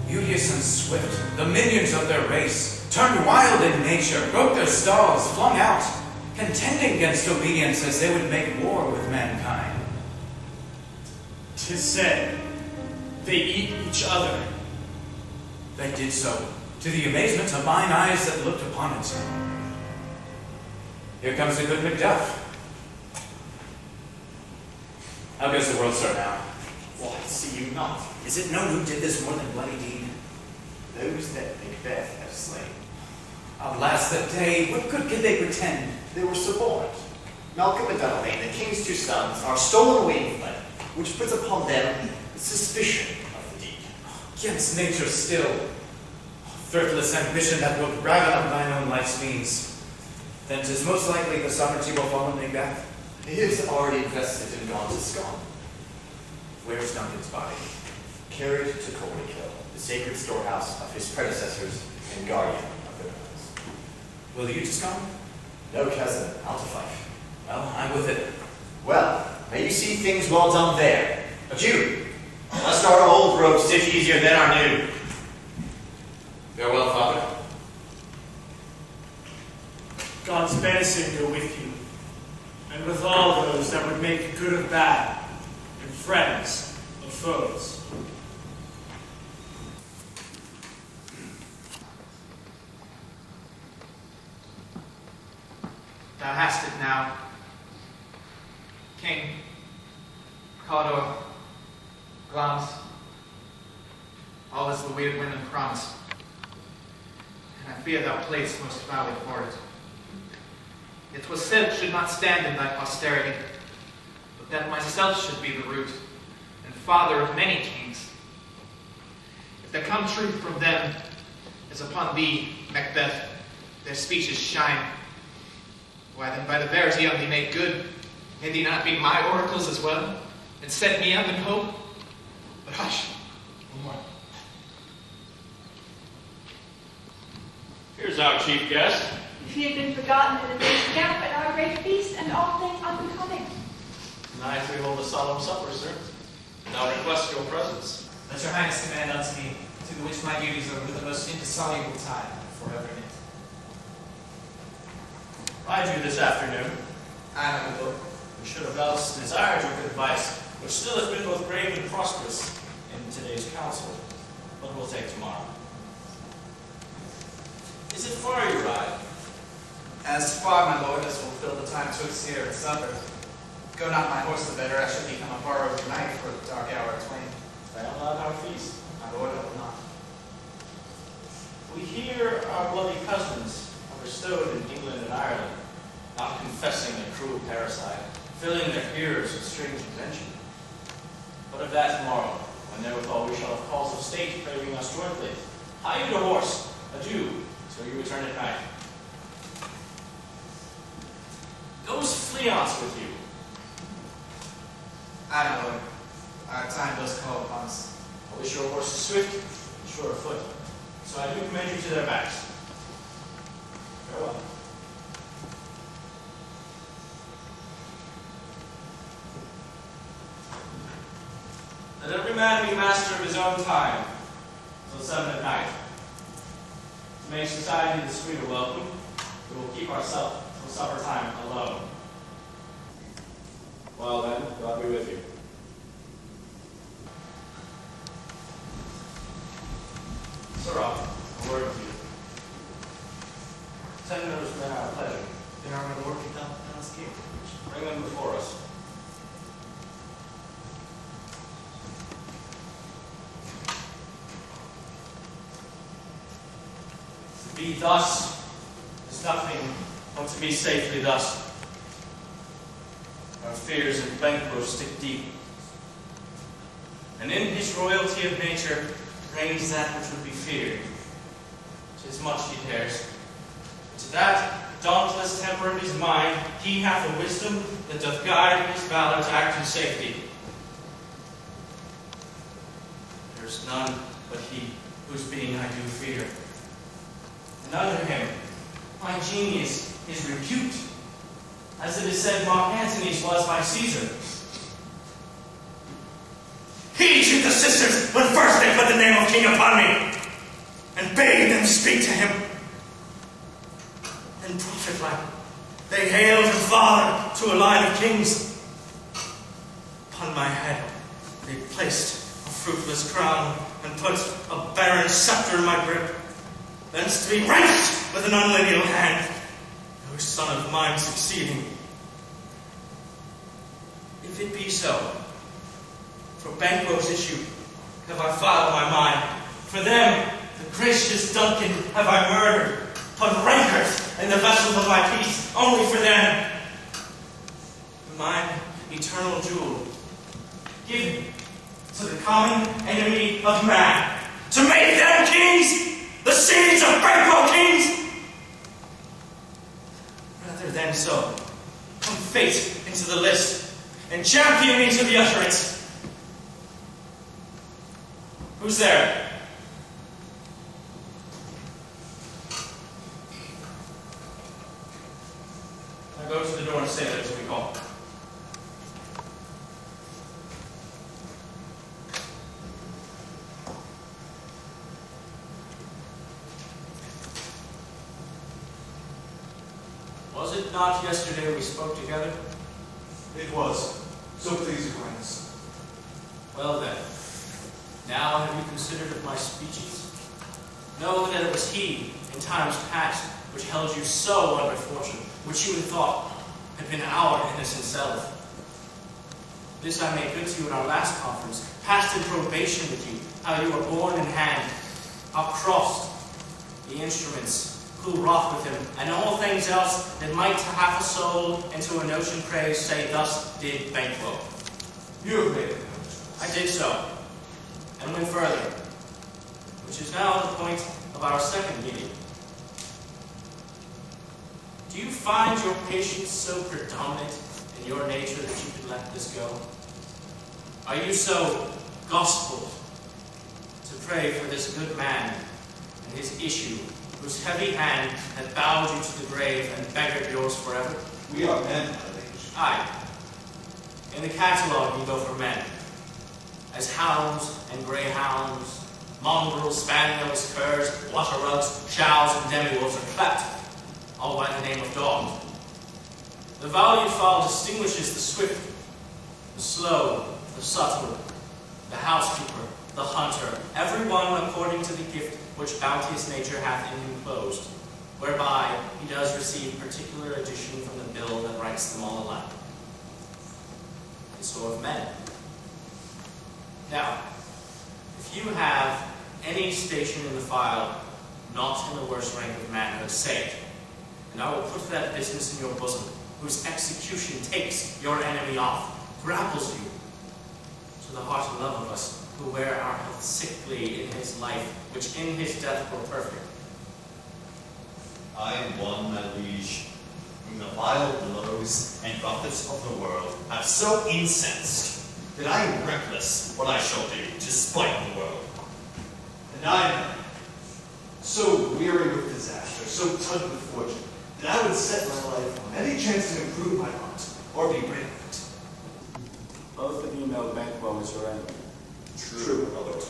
beauteous and swift, the minions of their race, turned wild in nature, broke their stalls, flung out, contending against obedience as they would make war with mankind. 'Tis said, they eat each other. They did so, to the amazement of mine eyes that looked upon it. Here comes the good Macbeth. How goes the world, sir, now? Why, see you not? Is it known who did this more than bloody deed? Those that Macbeth have slain. Alas, the day! What good could they pretend? They were suborned. Malcolm and Dunelane, the king's two sons, are stolen away and fled, which puts upon them the suspicion of the deed. Against nature still. Thirtless ambition that wilt raven up thine own life's means. Then 'tis most likely the sovereignty will fall on Macbeth. He is already invested and gone to Scone. Where's Duncan's body? Carried to Colwickhill, the sacred storehouse of his predecessors and guardian of their lands. Will you to Scone? No, cousin, out to Fife. Well, I'm with it. Well, may you see things well done there. Adieu. Lest our old road stitch easier than our new. Farewell, Father. God's benison go with you, and with all those that would make good of bad, and friends of foes. Thou hast it now. King, Cawdor, Glamis, all is the weird wind and promise. And I fear thou playest most foully for it. It was said it should not stand in thy posterity, but that myself should be the root, and father of many kings. If there come truth from them, as upon thee, Macbeth, their speeches shine, why then by the verity of thee made good, may thee not be my oracles as well, and set me up in hope? But hush, no more. Here's our chief guest. If he had been forgotten in a day's camp at our great feast, and all things unbecoming. Tonight we hold a solemn supper, sir. And I request your presence. Let your highness command unto me, to the which my duties are with the most indissoluble tie forever knit. I do this afternoon. I am a lord. We should have else desired your good advice, which still has been both brave and prosperous in today's council. But we'll take tomorrow. Is it far you ride? As far, my lord, as will fill the time twixt here and supper. Go not my horse the better, I should become a borrowed knight for the dark hour of twain. I am not our feast. My lord, I will not. We hear our bloody cousins are bestowed in England and Ireland, not confessing a cruel parricide, filling their ears with strange invention. But of that tomorrow, when therewithal we shall have calls of state craving us jointly. Hie you to horse, adieu, till you return at night. Goes Fleance with you? I know, lord. Our time does call upon us. I wish your horse is swift and sure of foot, so I do commend you to their backs. Farewell. Let every man be master of his own time, till 7 at night. To make society the sweeter welcome, we will keep ourselves till supper time alone. Well then, God be with you. Sirrah, a word with you. 10 minutes from now, a pleasure. They are my lord, thou canst keep. Bring them before us. To be thus is nothing but to be safely thus. Our fears of Banquo stick deep. And in his royalty of nature reigns that which would be feared. 'Tis much he dares. To that dauntless temper of his mind, he hath a wisdom that doth guide his valor to act in safety. There is none but he whose being I do fear. And under him, my genius is repute, as it is said Mark Antony's was by Caesar. He treat the sisters when first they put the name of king upon me, and bade them speak to him. And prophet-like, they hailed him father to a line of kings. Upon my head they placed a fruitless crown, and put a barren scepter in my grip, thence to be wrenched with an unlineal hand, no son of mine succeeding. If it be so, for Banquo's issue have I filed my mind. For them, the gracious Duncan, have I murdered. put rancors in the vessels of my peace, only for them. Mine eternal jewel, given to the common enemy of man, to make them kings, the seeds of Banquo kings. Rather than so, come fate into the list, and champion me to the utterance. Who's there? Now go to the door and say that as we call. Was it not yesterday we spoke together? It was. So please, Your Highness. Well then, now have you considered of my speeches? Know that it was he, in times past, which held you so under fortune, which you had thought had been our innocent self. This I made good to you in our last conference, passed in probation with you, how you were borne in hand, upcrossed the instruments, who wrought with him, and all things else that might to half a soul into a notion praise say, thus did Banquo. You have made it. I did so, and went further, which is now the point of our second meeting. Do you find your patience so predominant in your nature that you can let this go? Are you so gospel to pray for this good man and his issue, whose heavy hand hath bowed you to the grave and beggared yours forever? We are men, my liege. Aye. In the catalogue you go for men, as hounds and greyhounds, mongrels, spaniels, curs, water rugs, chows, and demi-wolves are clapped, all by the name of dogs. The valued file distinguishes the swift, the slow, the subtle, the housekeeper, the hunter, every one according to the gift which bounteous nature hath in him closed, whereby he does receive particular addition from the bill that writes them all alike. And so of men. Now, if you have any station in the file not in the worst rank of manhood, say it, and I will put that business in your bosom, whose execution takes your enemy off, grapples you to the heart and love of us, who wear our health sickly in his life, which in his death were perfect. I am one, my liege, whom the vile blows and buffets of the world have so incensed that I am reckless what I shall do to spite the world. And I am so weary with disaster, so tugged with fortune, that I would set my life on any chance to improve my lot, or be rid of it. Both of you know Banquo is your enemy. True, my lord.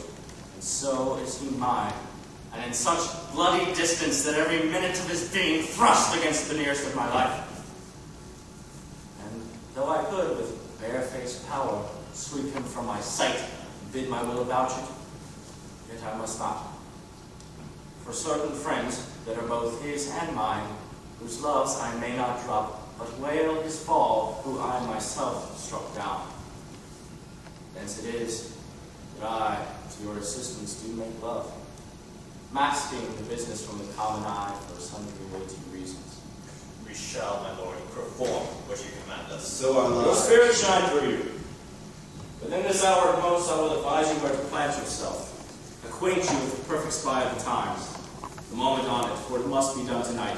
And so is he mine, and in such bloody distance that every minute of his being thrust against the nearest of my life. And though I could, with barefaced power, sweep him from my sight and bid my will about you, yet I must not. For certain friends that are both his and mine, whose loves I may not drop, but wail his fall, who I myself struck down. Thence it is that I, to your assistance, do make love, masking the business from the common eye for sundry weighty reasons. We shall, my lord, perform what you command us. So our Your lives. spirit shine through you. Within this hour at most, I will advise you where to plant yourself, acquaint you with the perfect spy of the times, the moment on it, for it must be done tonight,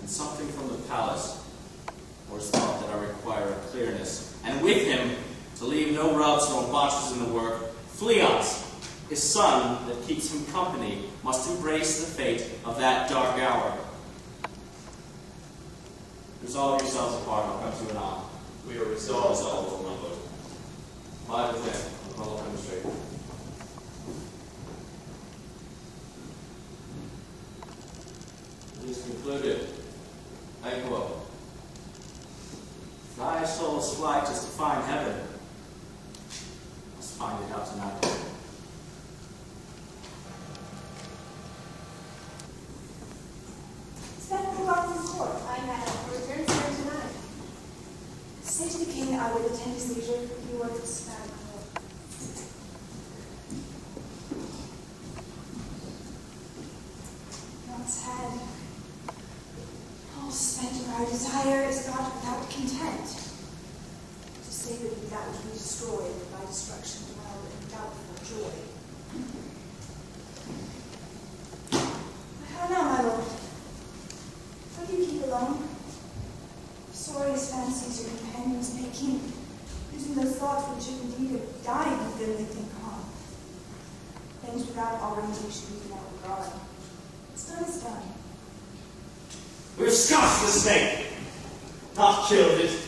and something from the palace, or his thought that I require a clearness, and with him, to leave no rubs nor botches in the work, Fleance, his son that keeps him company, must embrace the fate of that dark hour. Resolve yourselves apart, I'll come to an eye. We are resolved. Resolved, my lord. Lie within, the I'll demonstrate. It is concluded. Banquo. Thy soul's flight is to find heaven. Must find it out tonight. Is that the guard from court? I madam, returns here tonight. Say to the king I would attend his leisure for a few words of Spanish. Once had Our desire is God without content. To say that which we destroy, and by destruction dwell in doubtful joy. But how now, my lord? How do you keep alone? Sorriest fancies your companions making, using those thoughts which indeed have died within the thin calm. Things without orientation we do not regard. What's done is done. We've scoffed the snake, not killed it.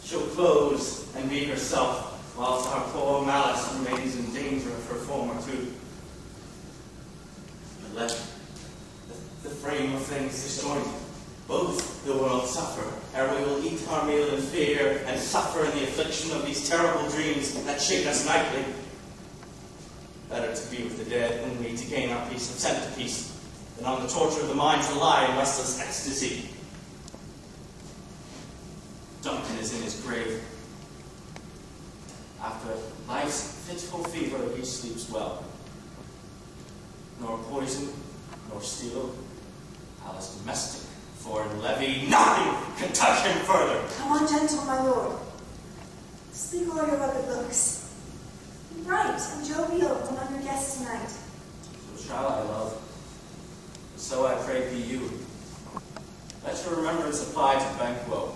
She'll close and be herself, whilst our poor Malice remains in danger of her former tooth. But let the frame of things disjointed. Both the world suffer, ere we will eat our meal in fear, and suffer in the affliction of these terrible dreams that shake us nightly. Better to be with the dead only to gain our peace and sent to peace, than on the torture of the mind to lie in restless ecstasy. Duncan is in his grave. After life's fitful fever, he sleeps well. Nor poison, nor steel, Alice domestic, foreign levy, nothing can touch him further. Come on, gentle, my lord. Speak all your rugged looks. Be bright and jovial among your guests tonight. So shall I, love. So I pray be you. Let your remembrance apply to Banquo.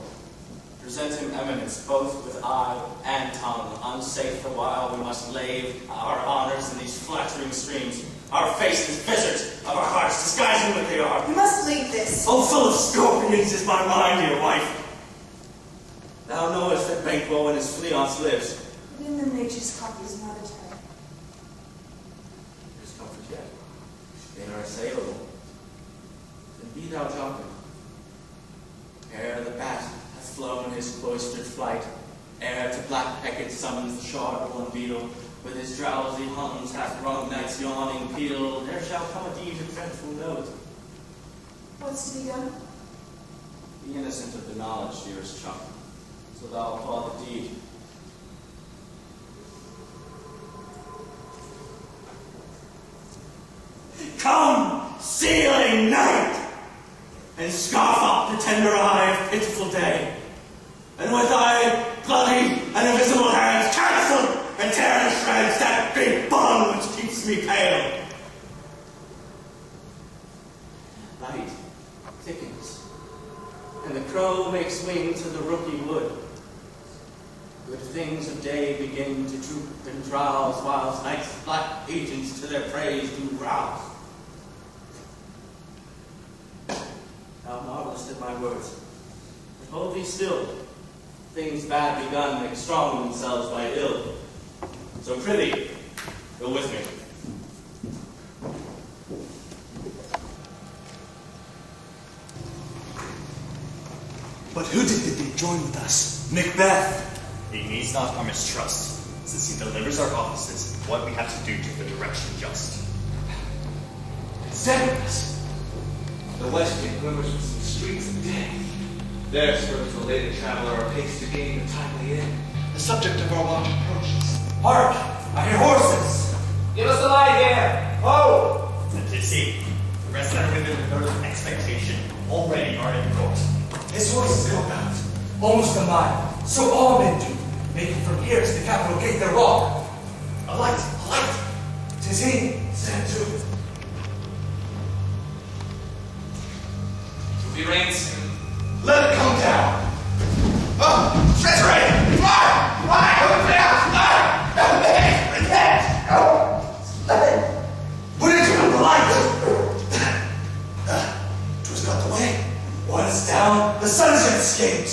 Present him eminence both with eye and tongue. Unsafe the while we must lave our honors in these flattering streams. Our faces visitors of our hearts, disguising what they are. You must leave this. Oh, full of scorpions is my mind, dear wife. Thou knowest that Banquo and his fleance lives. Within the nature's copy is not a terror. There's comfort yet. They are assailable. Then be thou jumping. Ere the bat hath flown his cloistered flight, ere to black Hecate summons the sharp-born beetle, with his drowsy hums hath rung night's yawning peal, there shall come a deed of dreadful note. What's to be done? Be innocent of the knowledge, dearest chum, so thou applaud the deed. Come, sealing night, and scarf up the tender eye of pitiful day, and with thy bloody and invisible hands cancel and tear to shreds that big bond which keeps me pale. Night thickens, and the crow makes wing to the rooky wood. Good things of day begin to droop and drowse, whilst night's black agents to their praise do rouse. Thou marvelest at my words, but hold thee still. Things bad begun make strong themselves by ill. So prithee, go with me. But who did bid thee join with us? Macbeth! He needs not our mistrust, since he delivers our offices what we have to do to the direction just. Severus! The west gate glimmers with some streaks of day. There skirts the laden traveler apace to gain the timely inn. The subject of our walk approaches. Hark! I hear horses! Give us the light here! Oh! And to see, the rest that are within the northern expectation already are in court. His horses go about, almost a mile, so all men do, making from here to the capital gate their walk. A light, a light! 'Tis he, send to. We rain soon. Let it come down! Oh! Treachery! Fire! Fire! Come down! Fire! Repent! Let it! Put it to the light! 'Twas not the way. Once down, the sun has escaped.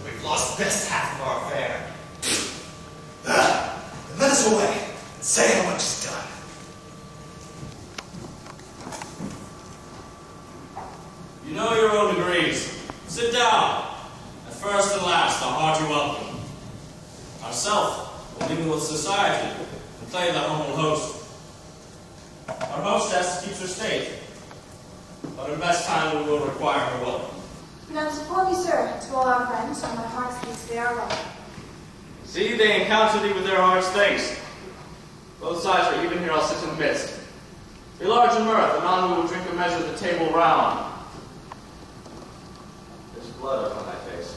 We've lost the best half of our affair. Then let us away and say how much is done. You know your own degrees. Sit down. At first and last, a hearty welcome. Ourself will mingle with society and play the humble host. Our hostess keeps her state, but in best time we will require her welcome. Pronounce before me, sir, to all our friends, and my heart speaks they are welcome. See, they encounter thee with their hearts' thanks. Both sides are even here, I'll sit in the midst. Be large in mirth, anon we will drink a measure of the table round. blood upon thy face.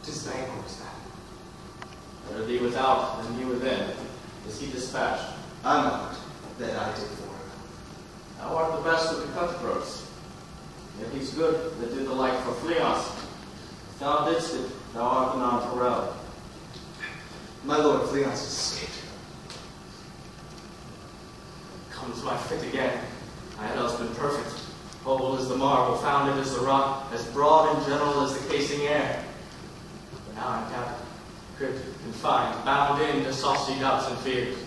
'Tis Banquo's that. Better thee without than he within. Is he dispatched? I'm not. That I did for him. Thou art the best of the cutthroats. Yet he's good that did the like for Fleance. If thou didst it, thou art the non-Pharrell. My lord Fleance has escaped. Comes my fit again. I had else been perfect. Oval as the marble, founded as the rock, as broad and general as the casing air. But now I'm captive, cribbed, confined, bound in to saucy doubts and fears.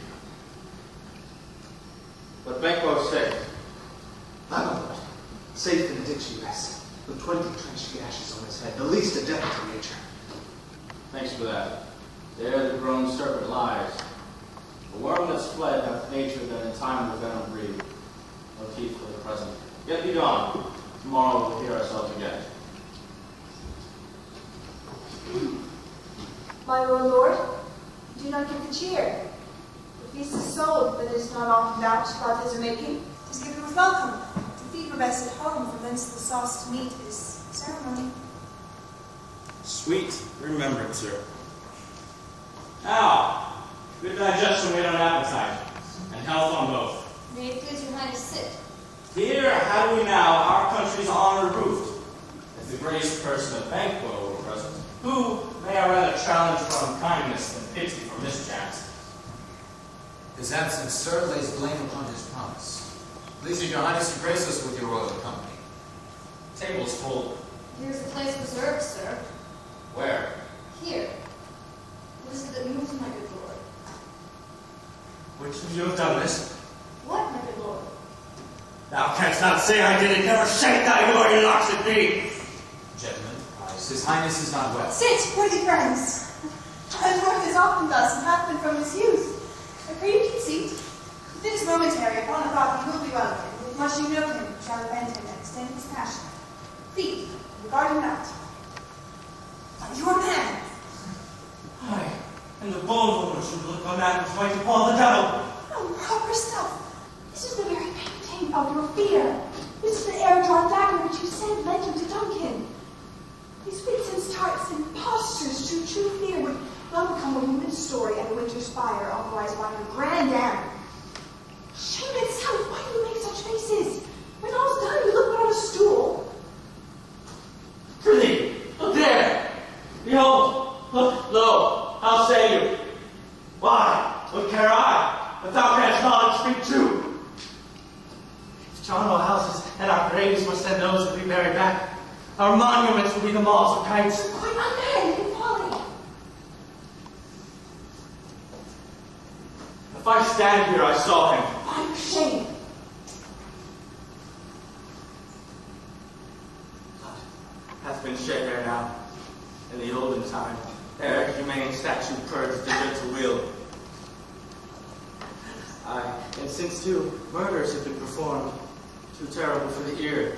What Banquo say? My lord, safe in the ditch he rests, with 20 trenched gashes on his head, the least a death to nature. Thanks for that. There the grown serpent lies. The worm that's fled hath nature that in time the venom breed. No teeth for the present. Yet be gone. Tomorrow we'll hear ourselves again. My lord, do not give the cheer. The feast is sold, but it is not often vouched about his making. Just give him a welcome. To fever best at home, from whence the sauce to meat is ceremony. Sweet remembrance, sir. Now, good digestion wait on appetite, and health on both. May it please your highness sit. Here had we now our country's honor roofed, if the gracious person of Banquo were present, who may I rather challenge from kindness than pity for mischance. His absence, sir, lays blame upon his promise. Please your highness to grace us with your royal company. Table's full. Here's the place reserved, sir. Where? Here. What is it that moves, my good lord? Which of you have done this? What, my good lord? Thou canst not say I did it, never shake thy glory locks at me. Gentlemen, his highness is not well. Sit, worthy friends. My lord is often thus, and hath been from his youth. I pray you keep seat. If it is momentary, upon a thought he will be well again. With much you know him, shall avenge him and extend his passion. Please, regard him not. Your man. Aye, and the bold woman should look on that which might appall the devil. Oh, proper stuff. This is the very painting of your fear. This is the air-drawn dagger which you said led you to Duncan. These wits and starts and postures to true fear would well become a woman's story and a winter's fire, authorized by her grand dam. Shame itself, why do you make such faces? When all's done, you look but on a stool. Prithee, look there. Behold, look, lo, how say you? Why, what care I, that thou canst not speak true? If charnel houses and our graves must send those that we bury back, our monuments will be the malls of kites. Quite unmarried in folly. If I stand here, I saw him. Why, shame. Blood hath been shed ere now, in the olden time, ere humane statue purged the gentle wheel. Aye, and since too, murders have been performed, too terrible for the ear.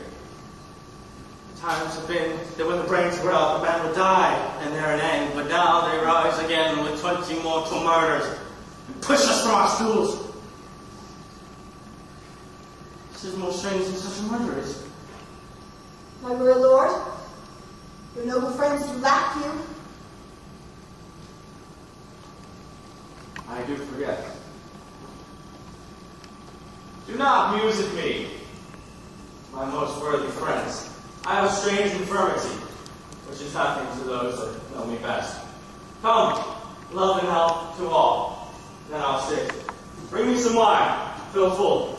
Times have been that when the brains were out, the man would die, and there an end. But now they rise again with 20 mortal murders, and push us from our stools. This is most strange than such a murder is. My royal lord, your noble friends do lack you. I do forget. Do not muse at me, my most worthy friends. I have a strange infirmity, which is nothing to those that know me best. Come, love and health to all. Then I'll sit. Bring me some wine, fill full.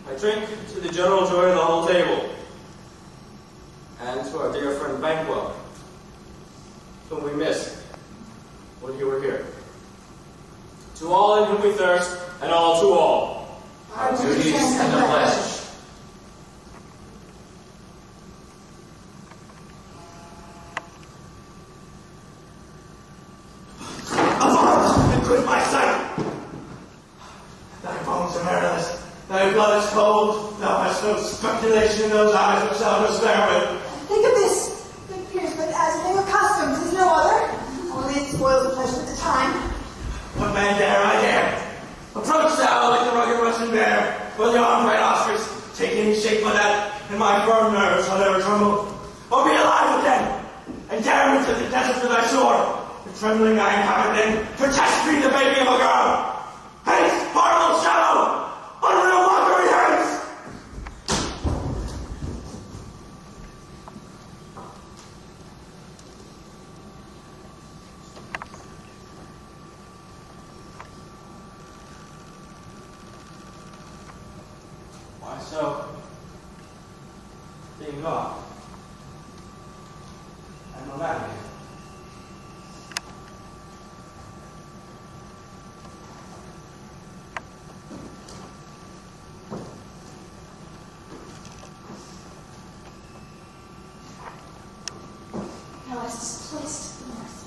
I drink to the general joy of the whole table, and to our dear friend Banquo, whom we missed when you were here. To all in whom we thirst, and all to all. Our duties and the pledge. And quit my sight! Thy bones are marrowless, thy blood is cold, thou hast no speculation in those eyes which thou dost bear with. Think of this. Good peers, but as they were accustomed, is no other. Only its spoils the pleasure at the time. What man dare I dare? Approach thou like the rugged Russian bear, or the armed red ostrich, take any shape but that, and my firm nerves shall never tremble. Or be alive again, and dare me to the desert to thy shore. The trembling I inhabit in, protest me the baby of a girl. Hence, horrible shadow, unreal mockery hence! Why so? Being gone. I'm no man again. Thou hast displaced the north.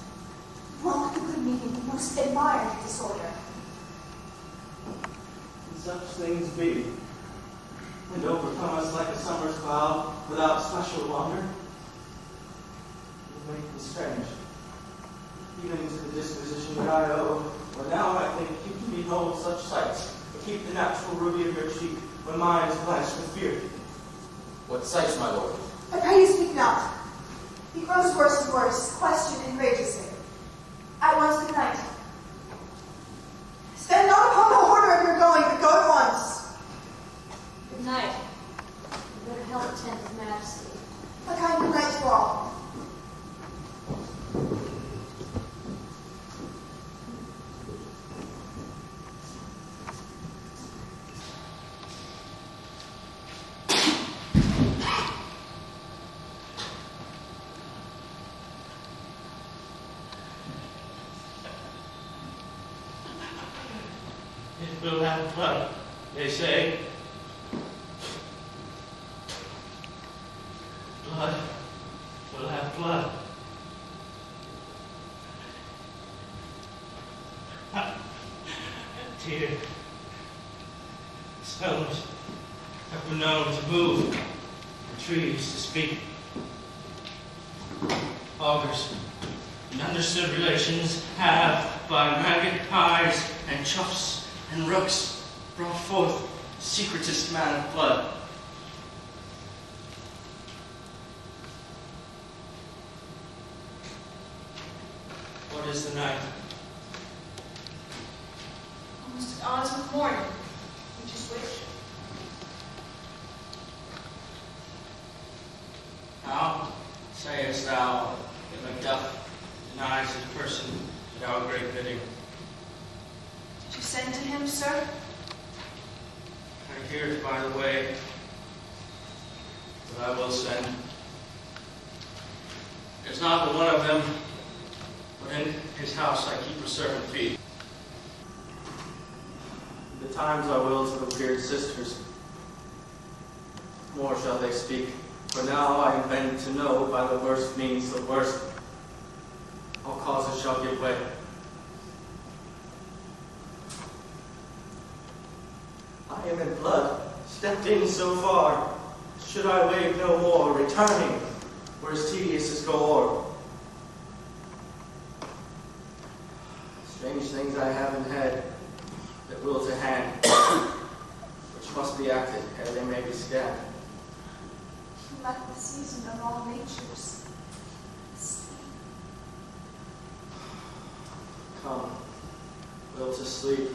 Wrong the good meaning, the most admired disorder. And such things be, and overcome us like a summer's cloud without special wonder. It make me strange, even to the disposition that I owe, for now I think keep to behold such sights, but keep the natural ruby of your cheek when mine is blanched with fear. What sights, my lord? I pray you speak not. He grows worse and worse, question enrages him. At once good night. Stand not upon the order of your going, but go at once. Good night. You better help attend His Majesty. A kind good night to all. It will have blood, they say. Blood will have blood. Tear. Stones have been known to move, and trees to speak. Augurs and understood relations have, by magpies and choughs and rooks, brought forth the secretest man of blood. What is the night? Almost at odds with morning. You just wish. How sayest thou that Macbeth denies his person at our great bidding? Did you send to him, sir? I hear it by the way, but I will send. There's not but one of them, but in his house I keep a servant feed. The times I will to the weird sisters. More shall they speak, for now I am bent to know by the worst means the worst. All causes shall give way. I am in blood, stepped in so far. Should I wait no more, returning, were as tedious as go o'er. Strange things I have in head, that will to hand, which must be acted ere they may be scanned. You lack the season of all natures. Come, will to sleep.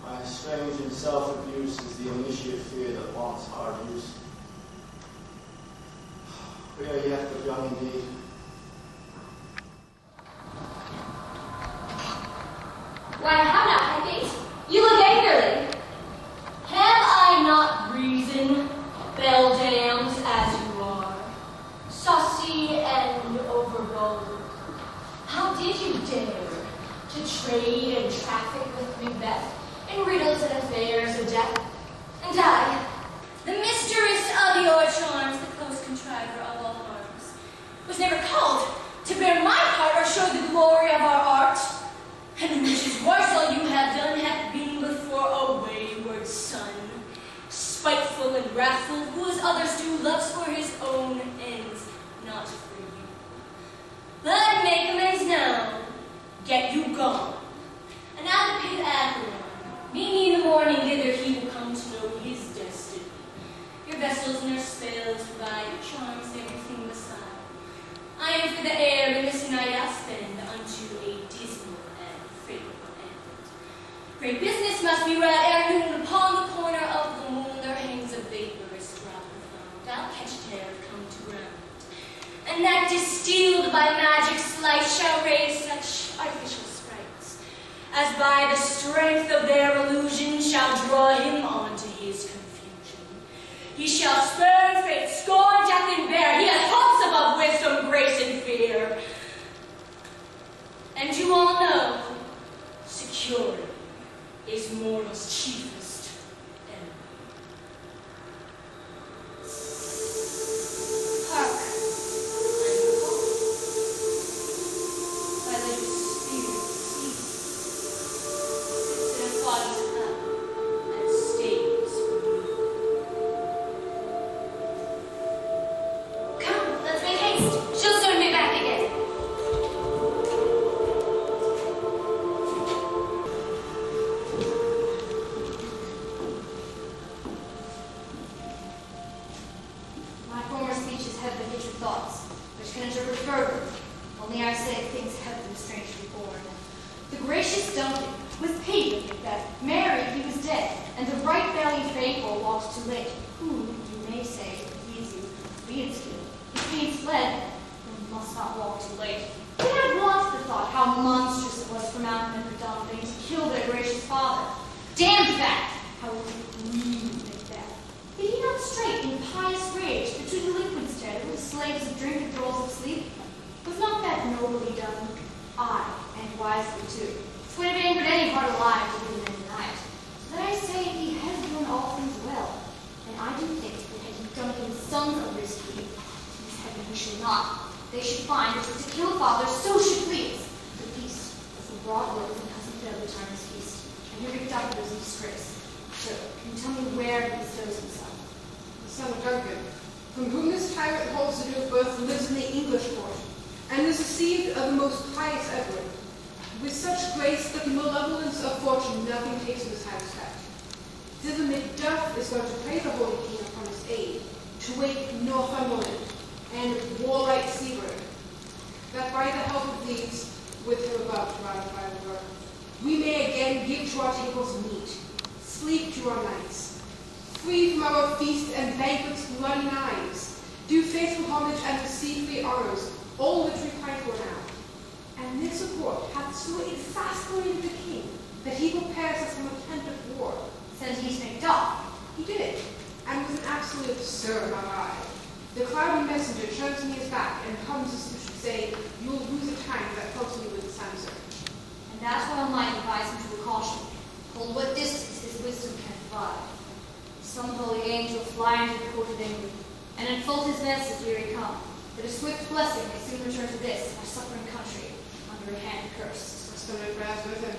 My strange and self-abuse is the initiate fear that wants hard use. We are yet but young indeed. Why, how now, Peggy? You look angrily. Have I not reason, bell-damned as you are, saucy and overbold? How did you dare to trade and traffic with Macbeth in riddles and affairs of death? And I, the mistress of your charms, the close contriver of all harms, was never called to bear my part or show the glory of our art. And which is worse, all you have done hath been before a wayward son, spiteful and wrathful, who as others do loves for his own ends, not for you. But make amends now. get you gone. And at the pit Acheron, meet me in the morning, thither he will come to know his destiny. Your vessels and your spells provide your charms, everything beside. I am for the air, and this night I spend unto a dismal and fateful end. Great business must be read ere noon. Upon the corner of the moon there hangs a vaporous drop profound. I'll catch it ere it come to ground. And that distilled by magic sleight shall raise such artificial sprites, as by the strength of their illusion shall draw him on to his confusion. He shall spurn fate, scorn death and bear. He has hopes above wisdom, grace, and fear. And you all know, security is mortal's chiefest enemy. Hark, I'm called. By the spirit cease, sits in a body's lap and stays for you. Come, let's make haste. She'll soon be back again. My former speeches have been hid your thoughts, which can interpret further. Only I say things have been strangely born. The gracious Duncan was paid with Macbeth, married, he was dead, and the right valiant faithful walked too late. Who, you may say, leads you, be it skill. The pains fled, one must not walk too late. They had once the thought how monstrous it was for Malcolm and for Duncan to kill their gracious father. Damned that! How it would grieve Macbeth. Did he not straight in pious rage the two delinquents dead, who were slaves of drink and thralls of sleep? Was not that nobly done? Aye, and wisely too. 'Twould have angered any heart alive to do them night. So that I say he has done all things well, and I do think that had he Duncan's sons under his feet, his heaven he should not. They should find that to kill fathers so should please. The peace was the broad words and cousin Phil return his feast, and here Macduff goes in disgrace. So, can you tell me where he bestows himself? The son of Duncan, from whom this tyrant holds the due of birth, lives in the English court, and is received of the most pious Edward, with such grace that the malevolence of fortune nothing takes from his high respect. Thither Macduff is going to pray the Holy King upon his aid, to wake Northumberland and warlike Seaburg, that by the help of these, with him above to ratify the work, we may again give to our tables meat, sleep to our nights, free from our feasts and banquets bloody knives, do faithful homage and receive free honors, all which we pine for now. And this accord hath so exasperated the king that he prepares us from a tent of war. Says he's Macduff. He did, and with an absolute absurd eye. The cloudy messenger turns me his back and comes as who should say, you'll lose a time that helps me with this answer. And that's why I might advise him to a caution. Hold what distance his wisdom can provide. Some holy angel fly into the court of England, and enfold his nets as here he come, that a swift blessing may soon return to this, our suffering country, under a hand cursed. So my prayers with him.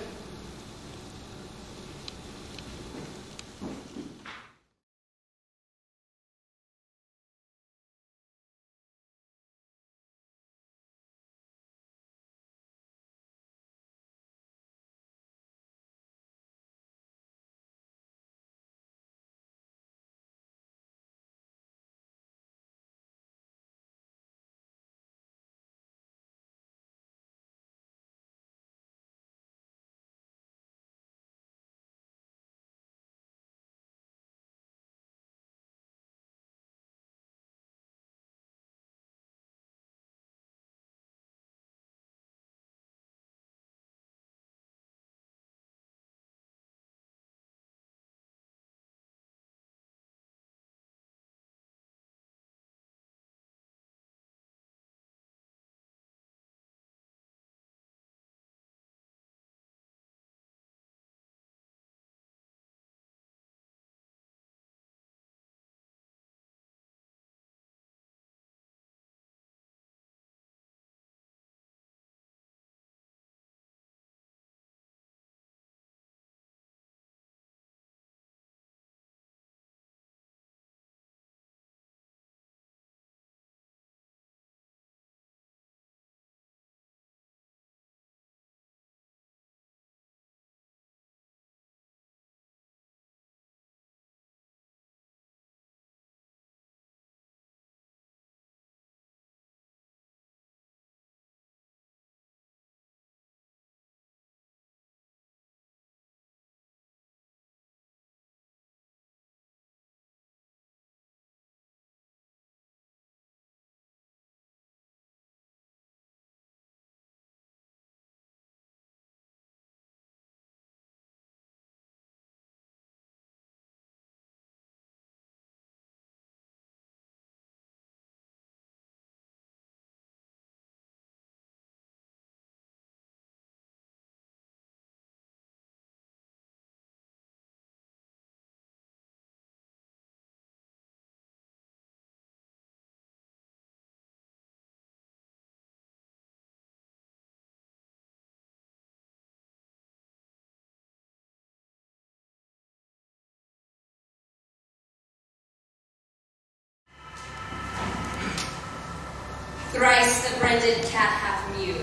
Thrice the branded cat hath mewed.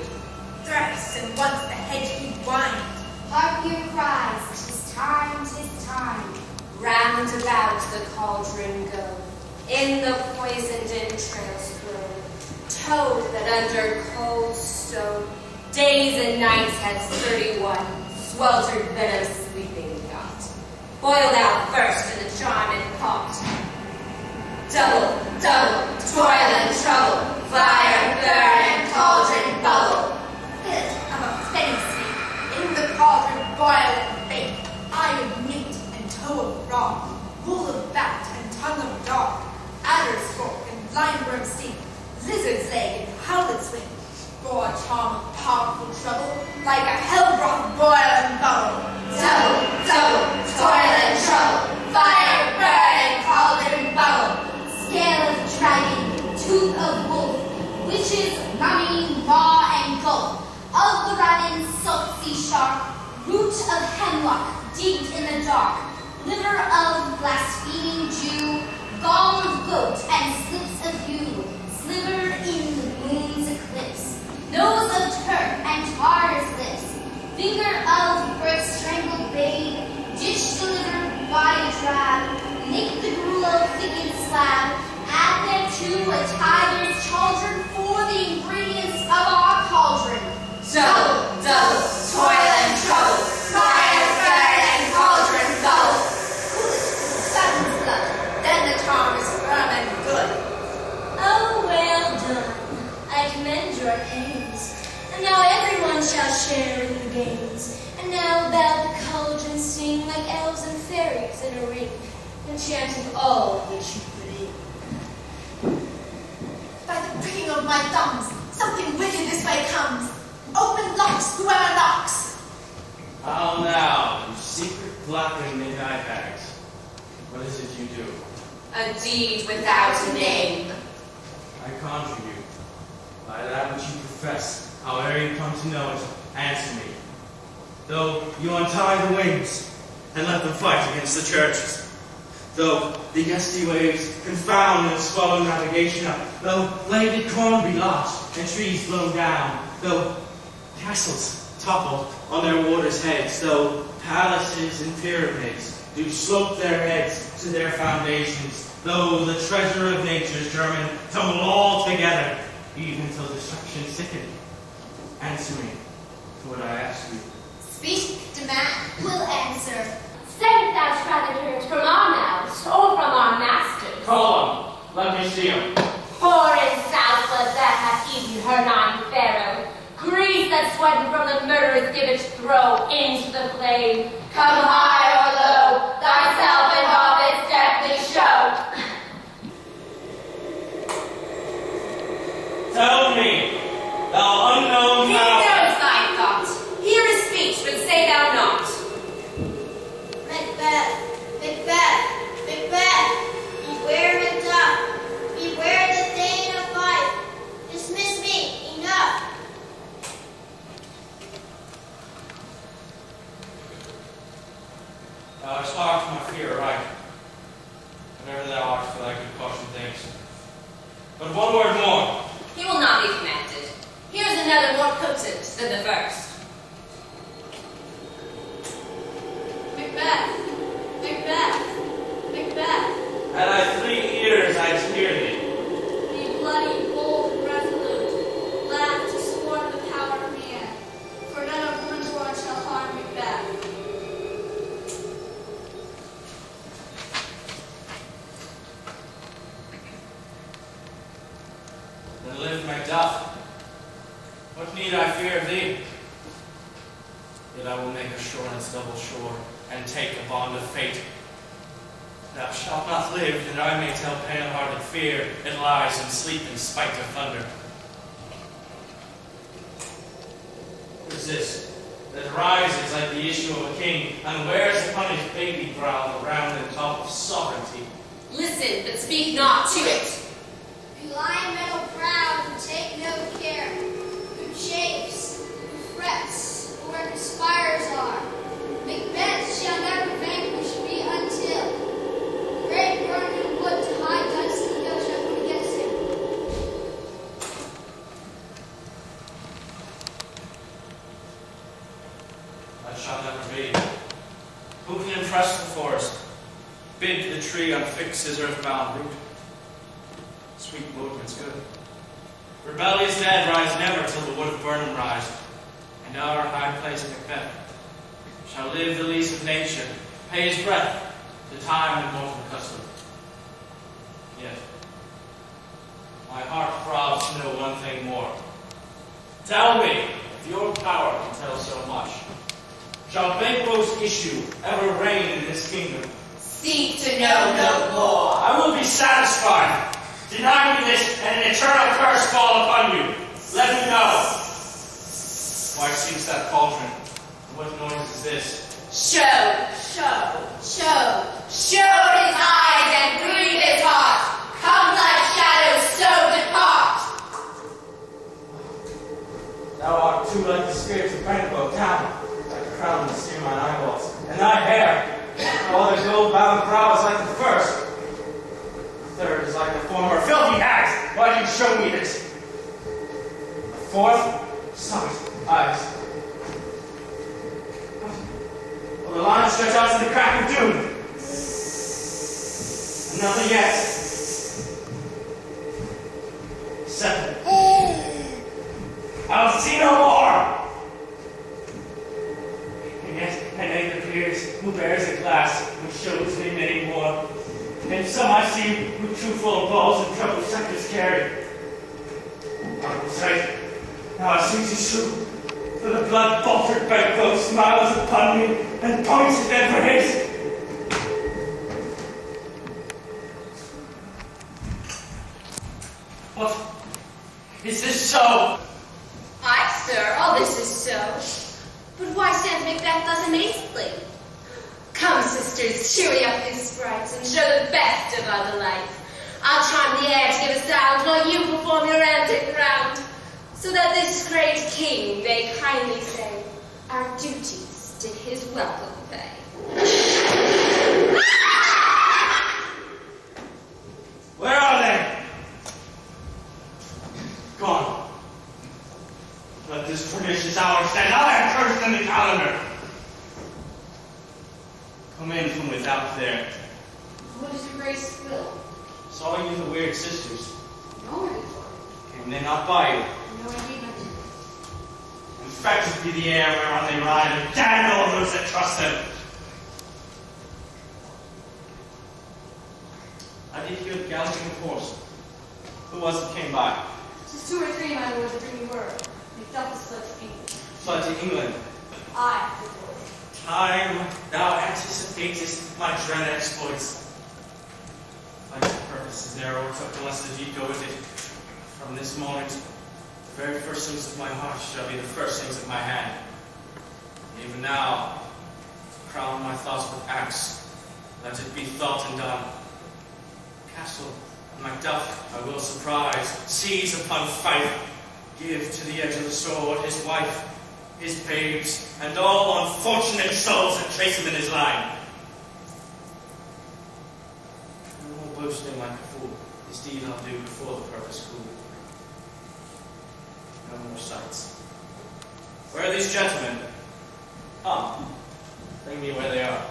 Thrice and once the hedge he whined. Hark your cries, 'tis time, 'tis time. Round about the cauldron go, in the poisoned entrails grow. Toad that under cold stone, days and nights has 31, sweltered venom sleeping got. Boiled out first in the charmed pot. Double, double, toil and trouble, fire, burn, and cauldron bubble. Fit of a penny sleep, in the cauldron boil and bake. Eye of meat and toe of raw, wool of bat and tongue of dog, adder's fork and blindworm sting, lizard's leg and howlet's wing. Gore charm of powerful trouble, like a hell broth boil and bubble. Double, double, toil and trouble, fire, burn, and cauldron bubble. Scale of dragon, tooth of wolf, witches, mummy, maw, and gulf. Of the raven, salty shark, root of hemlock, digged in the dark. Liver of blaspheming Jew, gall of goat, and slips of yew. Sliver in the moon's eclipse. Nose of Turk and tar's lips. Finger of birth-strangled babe, ditch delivered by a drab. Nick the gruel of thickened slab. Add thereto a tiger's chaldron for the ingredients of our cauldron. Double, double, toil and trouble, fire, burn, and cauldron bubble. Cool it with sun's blood, then the charm is firm and good. Oh, well done. I commend your pains. And now everyone shall share in the games. And now about the cauldron sing like elves and fairies in a ring, enchanting all which you put in. By the pricking of my thumbs, something wicked this way comes. Open locks, whoever knocks. How now, you secret blackling midnight hags? What is it you do? A deed without a name. I conjure you, by that which you profess, however you come to know it, answer me. Though you untie the wings and let them fight against the churches, though the gusty waves confound and swallow navigation up, though bladed corn be lost and trees blown down, though castles topple on their waters' heads, though palaces and pyramids do slope their heads to their foundations, though the treasure of nature's germin tumble all together, even till destruction sicken. Answer me to what I ask you. Speak, demand, will answer. Say if thou'st rather hear it from our mouths or from our masters. Call him. Let me see him. For in Southland that hath eaten her 9 pharaoh, Greece that sweating from the murderous gibbet throw into the flame. Come high or low, thyself in office deftly show. Tell me, thou unknown He power. knows thy thought. Hear his speech, but say thou not. Macbeth, Macbeth, Macbeth, beware Macduff, beware the Thane of Fife. Dismiss me, enough. Thou hast marked my fear aright, whatever thou art for thy good caution thinks. But one word more. He will not be commanded. Here's another more potent than the first. Macbeth, Macbeth, Macbeth. Had I 3 ears, I'd hear thee. Be bloody, bold, and resolute. Laugh to scorn the power of man. For none of woman's word shall harm Macbeth. Then live Macduff. What need I fear of thee? Yet I will make assurance double sure, and take the bond of fate. Thou shalt not live, that I may tell pale-hearted fear, it lies in sleep in spite of thunder. What is this that rises like the issue of a king, and wears upon his baby brow the rounded top of sovereignty? Listen, but speak not to it. Who lie metal proud and take no care, who chafes, who frets, where conspirers are. Macbeth shall never vanquish me until great burning wood to high guns the hill shall put against him. tree unfix his earthbound root. Sweet Boatman's good. Rebellious dead rise never till the wood of Burnham rise, and our high place Macbeth shall live the lease of nature, pay his breath to time and mortal custom. Yet, my heart throbs to know one thing more. Tell me, if your power can tell so much, shall Banquo's issue ever reign in this kingdom? Seek to know no more. I will be satisfied. Deny me this, and an eternal curse fall upon you. Let me know. Why sings that cauldron? What noise is this? Show his eyes and breathe his heart. Come like shadows, so depart. Thou art too like the spirits of Banquo down, like a crown to steer mine eyeballs, and thy hair, all the gold-bound brow is like the first. The third is like the former. Filthy hags, why do you show me this? The fourth, stomach, eyes. Will the line stretch out to the crack of doom? And nothing yet. 7. I'll see no more. And yet an eighth appears, who bears a glass, who shows me many more. And some I see who too full of balls and troubled scepters carry. I was right. Now I see 'tis true. For the blood-boltered Banquo smiles upon me and points at them for his. What? Is this so? Aye, sir, all this is so. But why stands Macbeth thus amazedly? Come, sisters, cheery up these sprites and show the best of other life. I'll charm the air to give a sound while you perform your antic round, so that this great king may kindly say, our duties did his welcome pay. Where are they? Gone. Let this pernicious hour stand. I am cursed in the calendar. Come in from without there. What is your grace will? Saw you the weird sisters. No, before. Came they not by you? No, indeed not. Infected be the air whereon they ride, and damn all those that trust them. I did hear the galloping of horse. Who was it came by? 'Tis 2 or 3, my lord, that bring you word. They felt the sled to England. Fled to England. Aye, good lord. Time thou anticipatest my dread exploits. Life's purpose is there o'ertook, unless the deed go with it. From this moment, the very first things of my heart shall be the first things of my hand. Even now, crown my thoughts with axe. Let it be thought and done. Castle and Macduff I will surprise, seize upon fife, give to the edge of the sword his wife, his babes, and all unfortunate souls that trace him in his line. No more boasting like a fool, his deed I'll do before the purpose cool. No more sights. Where are these gentlemen? Come, bring me where they are.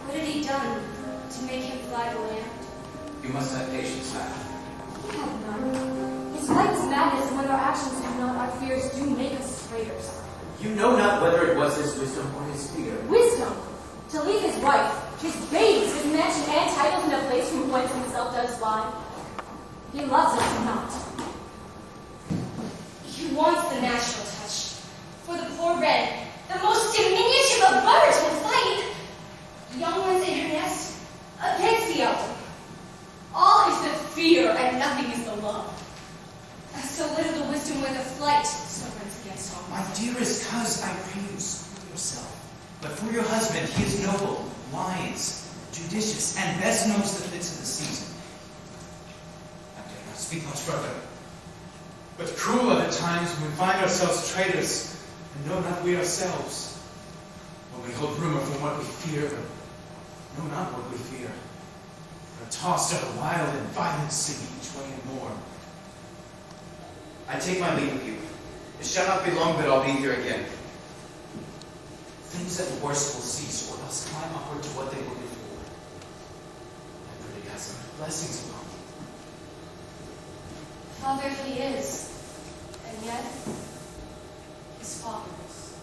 What had he done to make him fly the land? You must have patience, madam. We have none. His life is madness, and when our actions do not, our fears do make us traitors. You know not whether it was his wisdom or his fear. Wisdom! To leave his wife, his babes, his mansion and titles in a place from whence himself does fly. He loves us not. He wants the natural touch. For the poor wren, the most diminutive of birds will fight. Young ones in her nest against the elder. All is the fear and nothing is the love. So little the wisdom with the flight, so runs against all. My dearest coz, I pray you school yourself. But for your husband, he is noble, wise, judicious, and best knows the fits of the season. I dare not speak much further. But cruel are the times when we find ourselves traitors and know not we ourselves. When we hold rumor from what we fear, but know not what we fear. Are tossed of a wild and violent sea each way and more. I take my leave of you. It shall not be long that I'll be here again. things at the worst will cease, or else climb upward to what they were before. I pray God some blessings upon you. Father he is, and yet he's fatherless.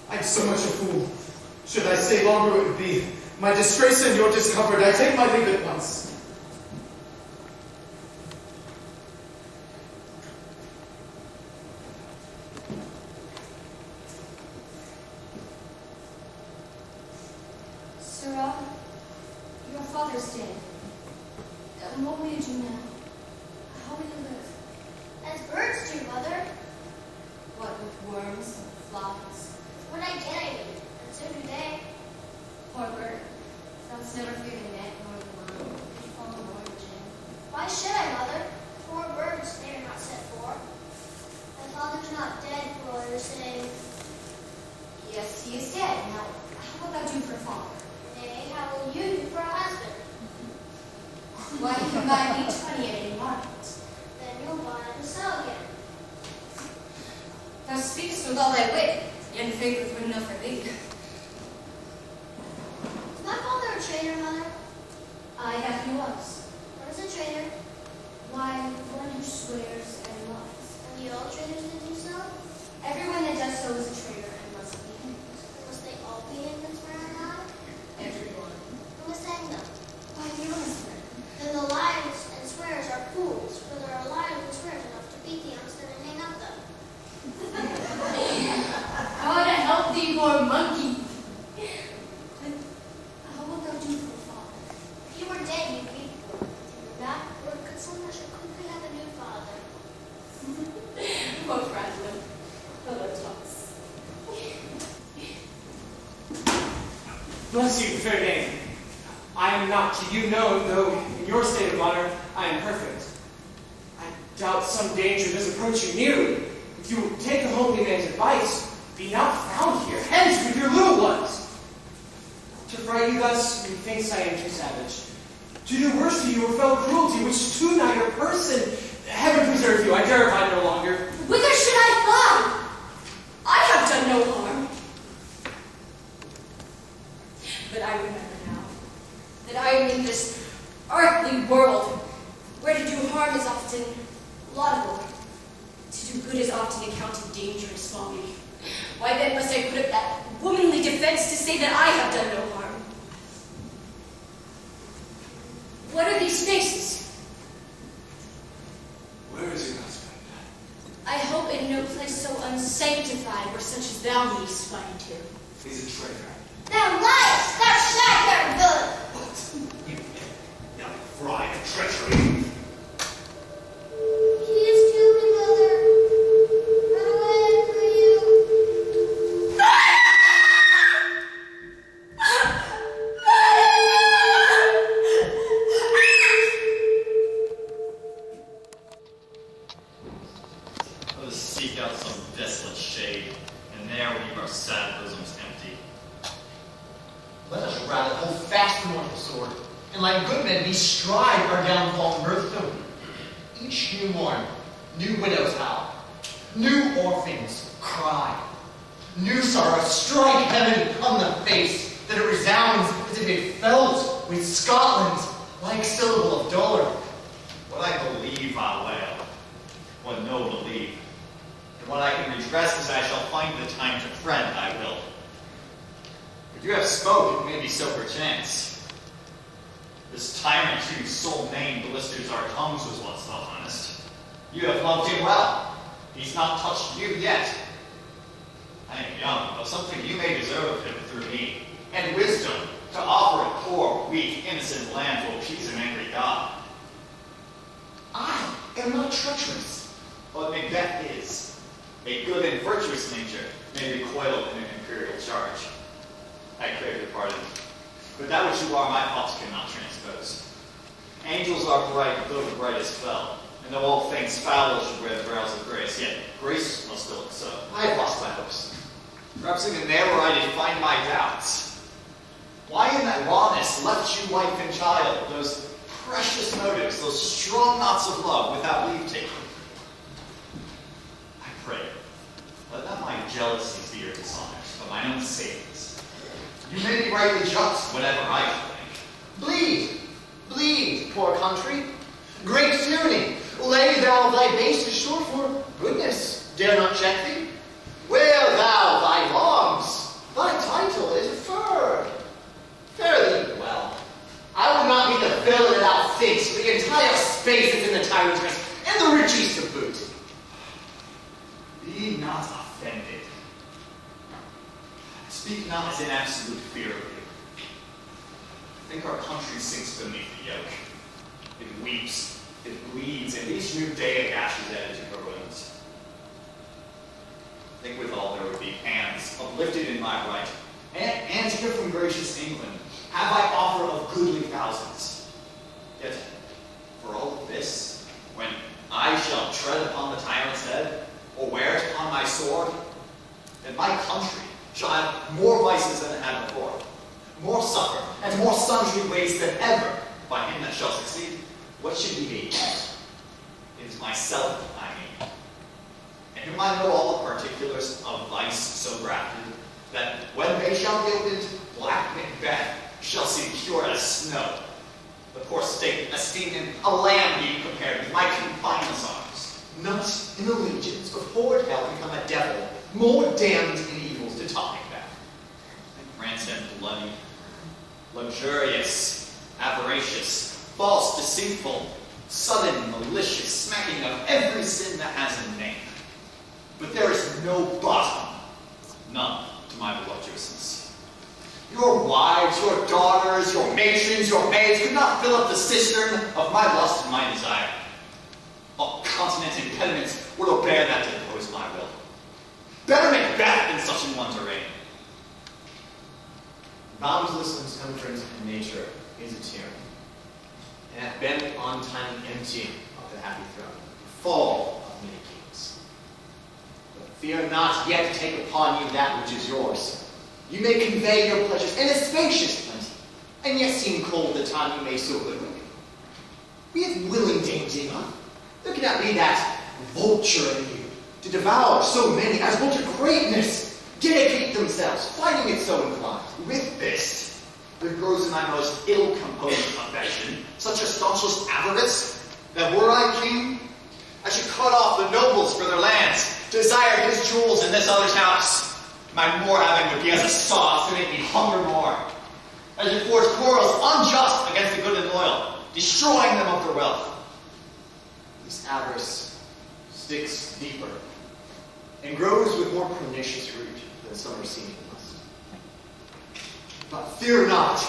I'm so much a fool. Should I stay longer, it would be my disgrace and your discomfort. I take my leave at once. Sirrah, your father's dead. And what will you do now? How will you live? As birds do, Mother. What, with worms and flies? When I get, I eat, and so do they. Poor bird. Thou'st never fear the net nor the line, pitfall nor the gin. Why should I, Mother? Poor birds, they are not set for. My father's not dead, for all you're saying. Yes, he is dead. Now, how about you for father? Nay, how will you do for a husband? Why, you can buy me 20 at any market. Then you'll buy and sell again. Thou speakest with all thy wit, yet faith is good enough for thee. Is my father a traitor, Mother? I have he was. What is a traitor? Why, one who swears and lies. And the all traitors that do so? Everyone that does so is a traitor and must be hanged. Must they all be in and swear and lie? Everyone. Who must hang them? Why, the honest men. Then the liars and swearers are fools, for there are liars and swearers enough to beat the honest men and hang up them. God help thee, poor monkey. But how wilt thou do for father? If you were dead, you'd be poor. That word could someone should quickly have a new father. Quoth Random. Appomattox. Bless you, fair dame. I am not to you known, though in your state of honor I am perfect. I doubt some danger does approach you nearly. If you will take a holy man's advice, be not found here, hence with your little ones. To fright you thus, methinks I am too savage. To do worse to you or fell cruelty, which to neither person, heaven preserve you, I dare abide no longer. Whither should I fly? I have done no harm. But I remember now that I am in this earthly world where to do harm is often laudable, to do good is often accounted dangerous folly. Why then must I put up that womanly defense to say that I have done no harm? What are these faces? Where is your husband? I hope in no place so unsanctified where such as thou mayst find him. He's a traitor. Thou liest! Thou shagger villain! What? You young fry of treachery. He is too, my mother. Run away, for you. Let us seek out some desolate shade, and there leave our sad bosoms empty. Let us rather hold fast the mortal sword, and like good men bestride our downfall mirthfully. Each newborn, new widows howl, new orphans cry, new sorrows strike heaven on the face, that it resounds as if it felt with Scotland's like syllable of dolor. What I believe I will, what no believe. And what I can redress as I shall find the time to friend, I will. If you have spoke, it may be so perchance. This tyrant whose sole main blisters our tongues was once thought honest. You have loved him well. He's not touched you yet. I am young, but something you may deserve of him through me, and wisdom to offer a poor, weak, innocent lamb to appease an angry God. I am not treacherous. But Macbeth is. A good and virtuous nature may recoil in an imperial charge. I crave your pardon, but that which you are my thoughts cannot transpose. Angels are bright, though the brightest fell, and though all things foul should wear the brows of grace, yet grace must still excel. I have lost my hopes. Perhaps even there where I did find my doubts. Why in that rawness left you wife and child, those precious motives, those strong knots of love without leave taking? I pray, let not my jealousies be your dishonors, but mine own sins. You may be rightly just, whatever I think. Bleed, bleed, poor country. Great tyranny, lay thou thy base ashore, for goodness dare not check thee. Wear thou thy logs, thy title is deferred. Fare thee well. I will not be the villain that thou thinkst, for the entire space is in the tyrant's grasp, and the riches to boot. Be not offended. Speak not as in absolute fear of you. I think our country sinks beneath the yoke. It weeps, it bleeds, and each new day it dashes added to her wounds. I think withal there would be hands uplifted in my right, and here from gracious England have I offer of goodly thousands. Yet, for all of this, when I shall tread upon the tyrant's head, or wear it upon my sword, then my country shall have more vices than it had before, more suffer, and more sundry ways than ever by him that shall succeed. What should he be? It is myself, I mean. And whom I know all the particulars of vice so grafted, that when they shall be opened, black MACBETH shall seem pure as snow. The poor state esteemed him a lamb being compared with my confineless arms. Not in the legions of horrid hell become a devil, more damned in evils to top MACBETH. And rancid and bloody, luxurious, avaricious, false, deceitful, sudden, malicious, smacking of every sin that has a name. But there is no bottom, none, to my voluptuousness. Your wives, your daughters, your matrons, your maids could not fill up the cistern of my lust and my desire. All continent impediments would obey that to impose my will. Better MACBETH than such an one to reign. Boundless and temperance in nature is a tyranny, and hath been on time empty of the happy throne, fall of many kings. But fear not yet to take upon you that which is yours. You may convey your pleasures in a spacious plenty, and yet seem cold the time you may so hoodwink. We have willing dames enough. There cannot be that vulture in you to devour so many as will to greatness dedicate themselves, finding it so inclined. With this, there grows in my most ill-composed affection such a staunchest avarice, that were I king, I should cut off the nobles for their lands, desire his jewels in this other's house. My more having would be as a sauce to make me hunger more, as it forge quarrels unjust against the good and loyal, destroying them of their wealth. This avarice sticks deeper and grows with more pernicious root than some are seen in us. But fear not.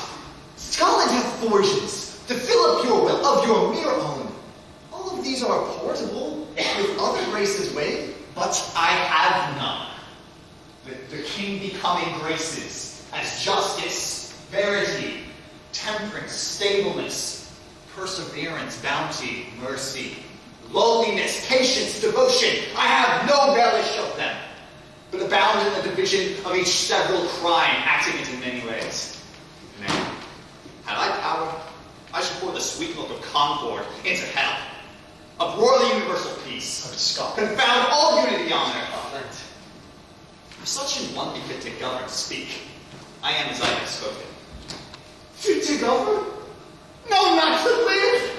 Scotland hath forges to fill up your will of your mere own. All of these are portable with other graces weighed, but I have none. The king becoming graces as justice, verity, temperance, stableness, perseverance, bounty, mercy, lowliness, patience, devotion. I have no relish of them, but abound in the division of each several crime, acting it in many ways. Nay, had I power, I should pour the sweet milk of concord into hell, abhor the universal peace, confound all unity on earth. If such an one be fit to govern, speak. I am as I have spoken. Fit to govern? No, not to live!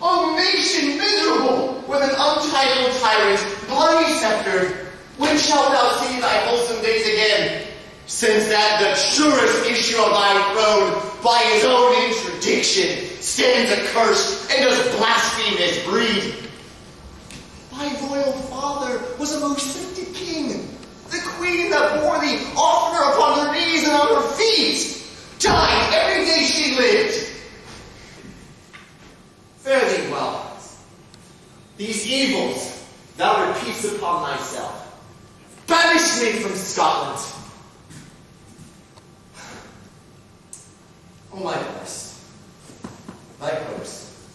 O nation miserable, with an untitled tyrant, bloody sceptered, when shalt thou see thy wholesome days again? Since that the surest issue of thy throne, by his own interdiction, stands accursed and does blaspheme his breed. Thy royal father was a most sifted king, the queen that bore thee oftener upon her knees and on her feet, died every day she lived. Fare thee well. These evils thou repeatest upon thyself. Banish me from Scotland. Oh, my horse. My horse.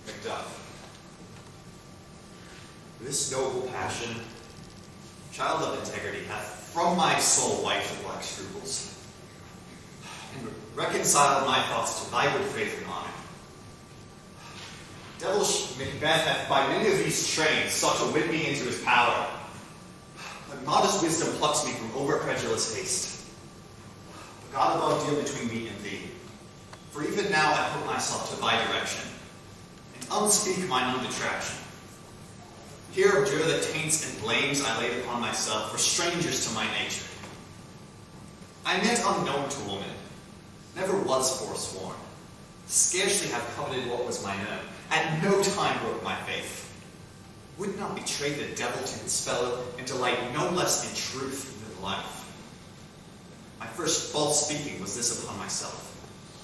MACBETH. This noble passion, child of integrity, hath from my soul wiped the black scruples, and reconciled my thoughts to thy good faith and honor. Devilish Macbeth hath by many of these trains sought to whip me into his power. But modest wisdom plucks me from over-credulous haste. The God above deal between me and thee. For even now I put myself to thy direction, and unspeak mine own detraction. Here abjure the taints and blames I laid upon myself for strangers to my nature. I meant unknown to woman, never was forsworn, scarcely have coveted what was mine own, at no time broke my faith, would not betray the devil to his fellow, and delight no less in truth than life. My first false speaking was this upon myself: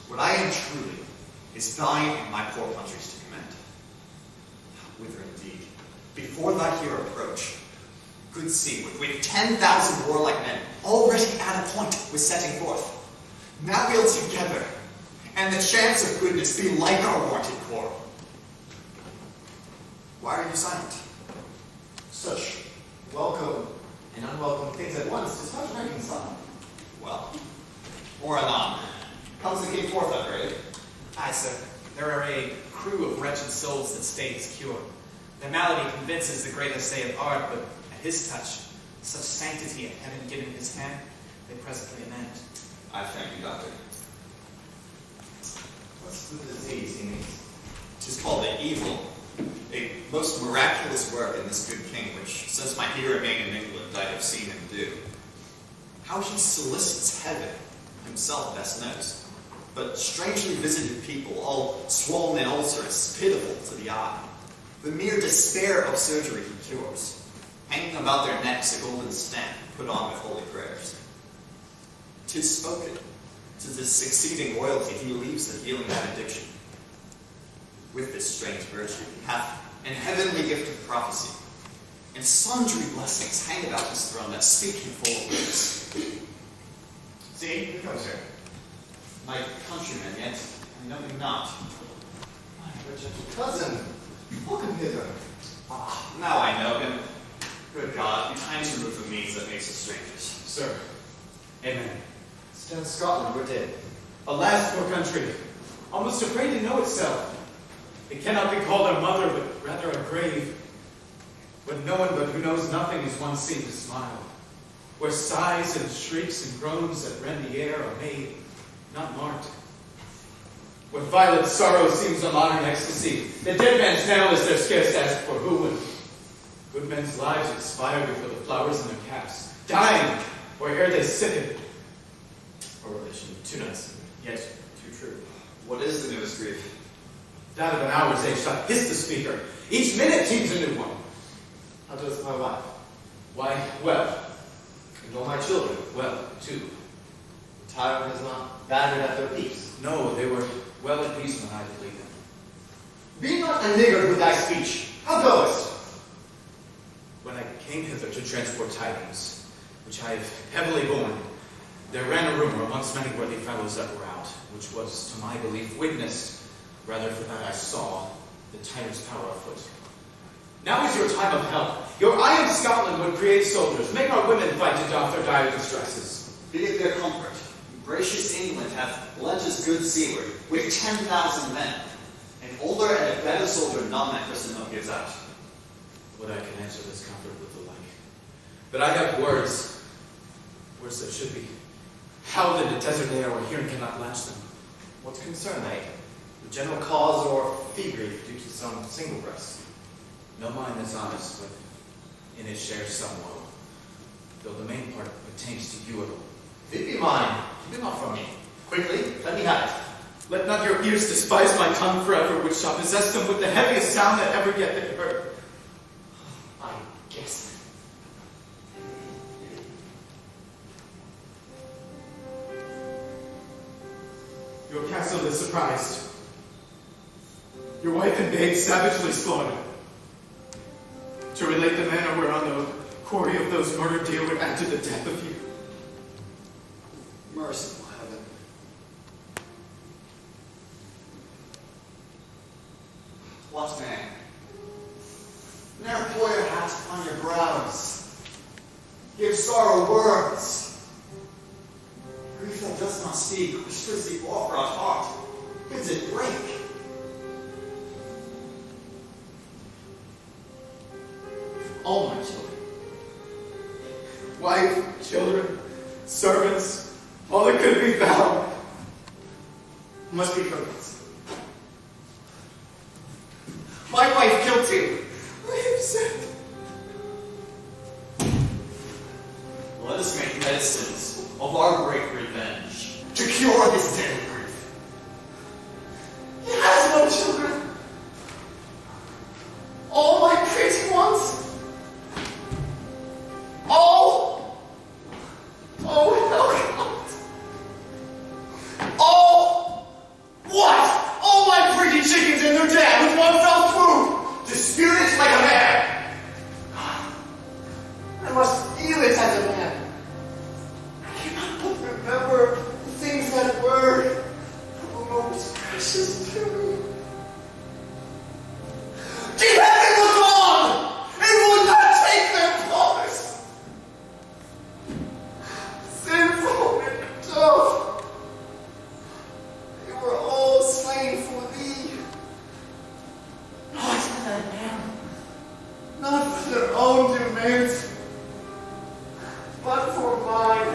what I am truly is thine and my poor country's to commend. Whither indeed, before thy here approach, good see, with 10,000 warlike men, already at a point with setting forth. Now we'll together, and the chance of goodness be like our wonted quarrel. Why are you silent? Such welcome and unwelcome things at once. Does not reconcile. Well, more anon. Comes the king forth, I pray. Aye, sir. There are a crew of wretched souls that stay his cure. Their malady convinces the greatest say of art, but at his touch, such sanctity and heaven given his hand, they presently amend. I thank you, doctor. What's the disease he means? 'Tis called the evil, a most miraculous work in this good king, which, since my here remain in England, I have seen him do. How he solicits heaven, himself best knows. But strangely visited people, all swollen and ulcerous, pitiful to the eye. The mere despair of surgery he cures, hanging about their necks a golden stamp put on with holy prayers. 'Tis spoken, to this succeeding royalty he leaves the healing benediction. With this strange virtue he hath an heavenly gift of prophecy, and sundry blessings hang about his throne that speak him full of grace. See, who comes here? My countryman, yet I know him not. My gentle cousin, welcome hither. Ah, now I know him. Good God, be kind to remove the means that makes us strangers. Sir, amen. Stand Scotland, we're dead. Alas, poor country, almost afraid to know itself. It cannot be called our mother, but rather our grave. When no one but who knows nothing is one seen to smile. Where sighs and shrieks and groans that rend the air are made, not marked. Where violent sorrow seems a modern ecstasy, the dead man's knell is there scarce asked for who, and good men's lives expire before the flowers in their caps, dying, or ere they sicken. A relation too nice, yet too true. What is the newest grief? That of an hour's age doth hiss the speaker. Each minute seems a new one. How does my wife? Why, well. And all my children? Well, too. The tyrant has not battered at their peace. No, they were well at peace when I did leave them. Be not a niggard with thy speech. How goest? When I came hither to transport tidings, which I have heavily borne, there ran a rumor amongst many worthy fellows that were out, which was, to my belief, witnessed, rather for that I saw, the tyrant's power afoot. Now is your time of help. Your eye in Scotland would create soldiers, make our women fight to doff their dire distresses. Be it their comfort, gracious England hath lent us good seaward, with 10,000 men, an older and a better soldier none that Christendom gives out. Would I can answer this comfort with the like. But I have words that should be howled in the desert they are, where hearing cannot latch them. What concern they? The general cause or fee grief due to some single breast? No mind that's honest, but in it shares some woe, though the main part pertains to you alone. If it be mine, keep it not from me. Quickly, let me have it. Let not your ears despise my tongue forever, which shall possess them with the heaviest sound that ever yet they heard. I guess. Your castle is surprised. Your wife and babe savagely slaughtered. To relate the manner whereon the quarry of those murdered deer would add to the death of you. Merciful heaven. What man? Ne'er pour your hat on your brows. Give sorrow words. Grief that does not speak, whispers the offer at heart, bids it break. all my children. Wife, children, servants, all that could be found must be hers. My wife killed too. I have sinned. Let us make medicines of our great revenge. To cure this deadly grief. He has no children. All my pretty ones. All. Oh, hell, God. All. What? All my pretty chickens and their dad with one fell swoop. Disputed like a man. I must feel it as a man. I cannot but remember the things that were most precious to me. Did heaven look on and would not take their promise? Sinful and tough, they were all slain for thee. Not as I am, not for their own demands, but for mine.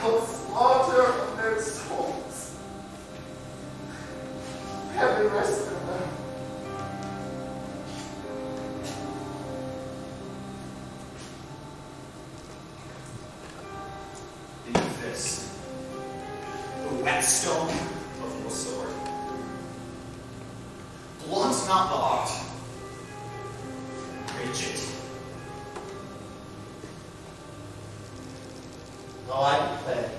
Thou slaughter of their souls. Heaven rest in them. Beneath this, the whetstone of your sword. Blunt not the heart. Reach it. Though I be pled,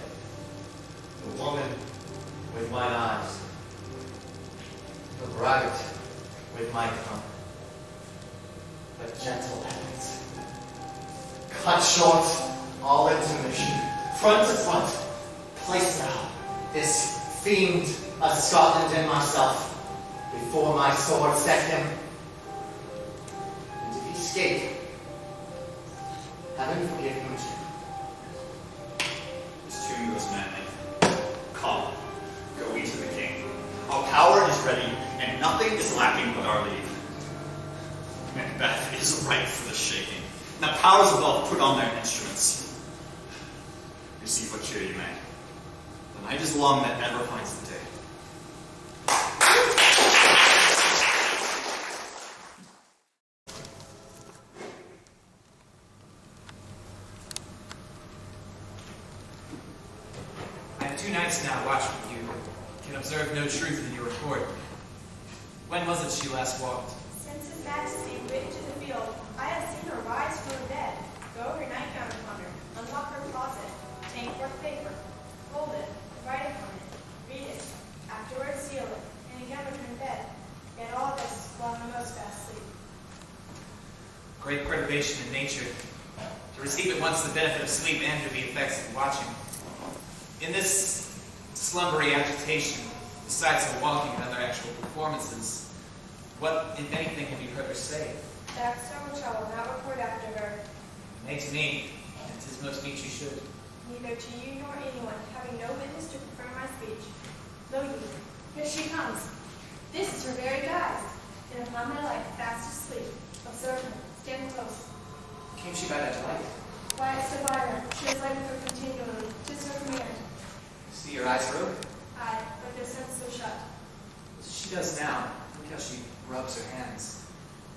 the woman with mine eyes, the braggart with my tongue, but gentle heavens, cut short all intermission, front to front, place thou this fiend of Scotland and myself before my sword set him, and if he escape, heaven forgive him too. To you as manly. Come, go we to the king. Our power is ready, and nothing is lacking but our leave. Macbeth is ripe for the shaking, and the powers above put on their instruments. Receive what cheer you may. The night is long that never finds the day. I have 2 nights now watched with you. Can observe no truth in your report. When was it she last walked? Since His Majesty went into the field, I have seen her rise from her bed, throw her nightgown upon her, unlock her closet, take forth paper, fold it, write upon it, read it, afterwards seal it, and again return to bed. Yet all this while in a most fast sleep. Great perturbation in nature. To receive at once the benefit of sleep and to the effects of watching. In this slumbery agitation, besides her walking and other actual performances, what, if anything, have you heard her say? That so which I will not report after her, Nay, to me, and 'tis most meet you should. neither to you nor anyone, having no witness to confirm my speech. Lo ye, here she comes. This is her very guise. And upon my life, fast asleep. Observe her, stand close. Came she by that light? Quiet still by her, she has lighted her continually. 'Tis her command. See your eyes are open. Aye, but their sense so shut. She does now. Look how she rubs her hands.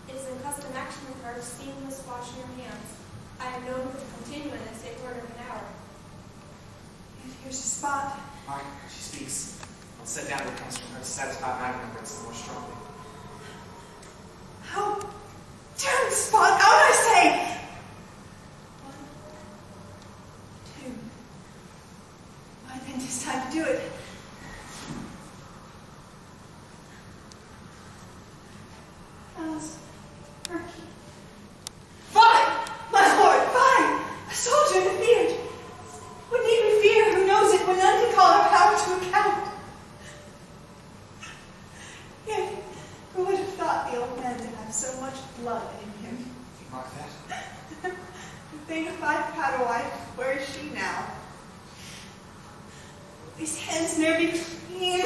It is in custom action with her, seamless washing her hands. I have known her to continue in this a quarter of an hour. And here's the spot. Mark, she speaks. I'll set down what comes from her to satisfy my remembrance more strongly. How damn spot out, I say! 1, 2. I think it's time to do it. How's Perky? Fine! My lord, fine! A soldier in the field. What need we fear? Who knows it when none can call our power to account? Yet, who would have thought the old man to have so much blood in him? You mark that? The thing if I've had a wife, where is she now? These hands ne'er be clean.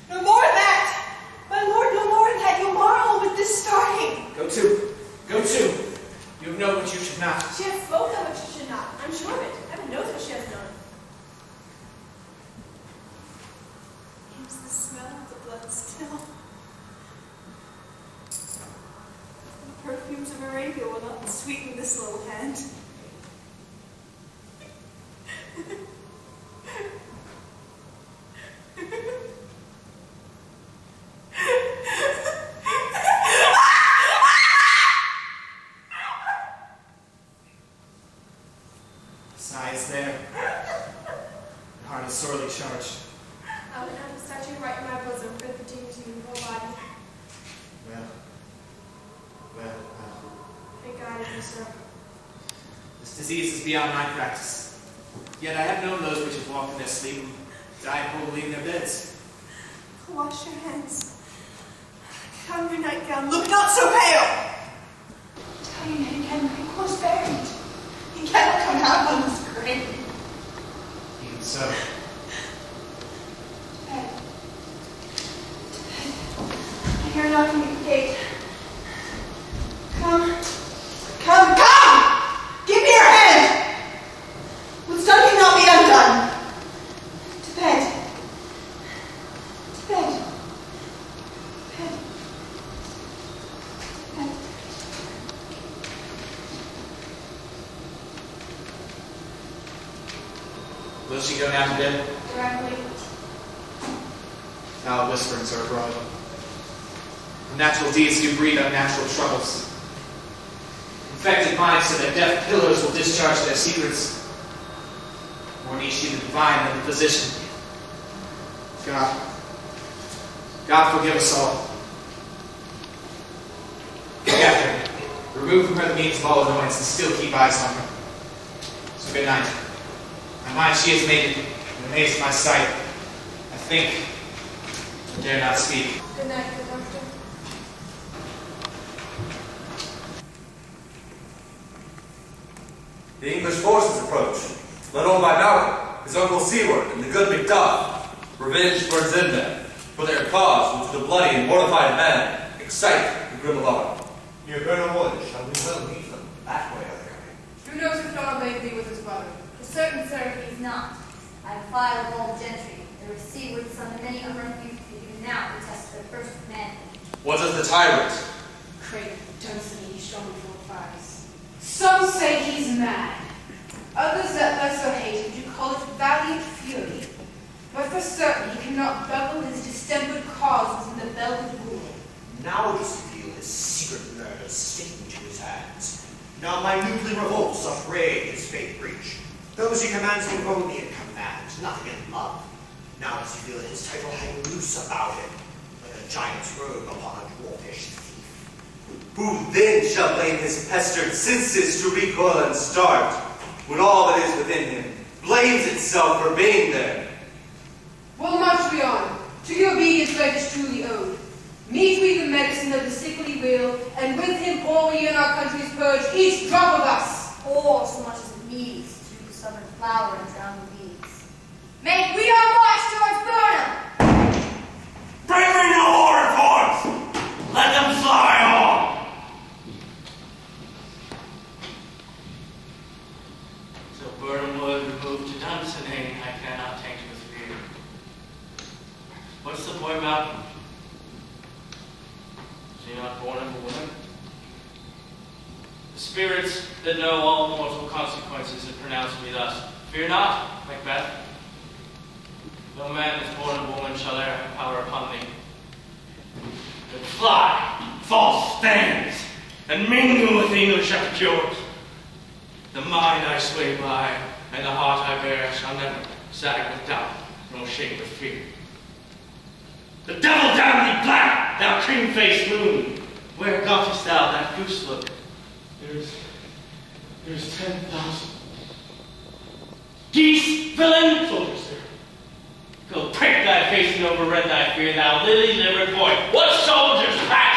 No more of that! My lord, no more of that. You'll marvel with this starting. Go to. She has spoken of what she should not. I'm sure of it. Heaven knows what she has done. Here's the smell of the blood still. The perfumes of Arabia will not sweeten this little hand. Sighs there. Your heart is sorely charged. I would have a statue right in my bosom for the dignity of your whole body. Well. May God have you, sir. This disease is beyond my practice. Yet I have known those which have walked in their sleep and died holy in their beds. Wash your hands. Put on your nightgown. Look not so pale! Tell your name, Henry was buried. He cannot come out on this grave. Even so. Ed. I hear knocking at the gate. Come. Come, come! Give me your hand! What's done cannot be undone. To bed. To bed. Bed. Bed. Will she go down to bed? Directly. Foul whisperings are abroad. Unnatural deeds do breed unnatural troubles. Infected minds to their deaf pillars will discharge their secrets. More need she the divine than the physician. God forgive us all. Look after her. Remove from her the means of all annoyance and still keep eyes on her. So good night. My mind she has made it, and amazed my sight. I think, but dare not speak. Good night, good doctor. The English forces approach, led on by Malcolm, his uncle Seward, and the good Macduff. Revenge burns in them, for their cause, which with a bloody and mortified man, excite the grim alarm. Near Burnham Wood shall we well meet them. That way are they coming. Who knows if Donald may be with his brother? For certain, sir, he is not. I have filed of all gentry. There is Seward, son of many unlearned youth, who even now protest their first commandment. What is the tyrant? Craig Dunsany, he strongly fortifies. Some say he's mad. Others that lesser hate him do call it valiant fury. But for certain he cannot bevel his distempered cause within the velvet rule. Now does he feel his secret murders sticking to his hands. Now minutely revolts afraid his fate breach. Those he commands him only in command, nothing in love. Now does he feel his title hang loose about him, like a giant's robe upon a dwarfish thief. Who then shall blame his pestered senses to recoil and start, when all that is within him blames itself for being there? Well, march we on. To the obedience life is truly owed. Meet we the medicine of the sickly will, and with him pour we in our country's purge each drop of us. Or so much as it needs to the southern flower and drown the weeds. Make we our march towards Burnham! Bring me no more reports! Let them fly on! So Burnham Wood removed to Dunsinane, I cannot taint with fear. What's the boy Malcolm? Is he not born of a woman? The spirits that know all mortal consequences have pronounced me thus. Fear not, Macbeth. No man is born of woman shall e'er have power upon thee. But fly, false things, and mingle with English epicures. The mind I sway by, and the heart I bear shall never sag with doubt, nor shake with fear. The devil damn thee black, thou cream-faced moon! Where gottest thou that goose look? There's 10,000. Geese, villain! Soldier, sir. Go prick thy face and overred thy fear, thou lily-livered boy. What soldiers pack?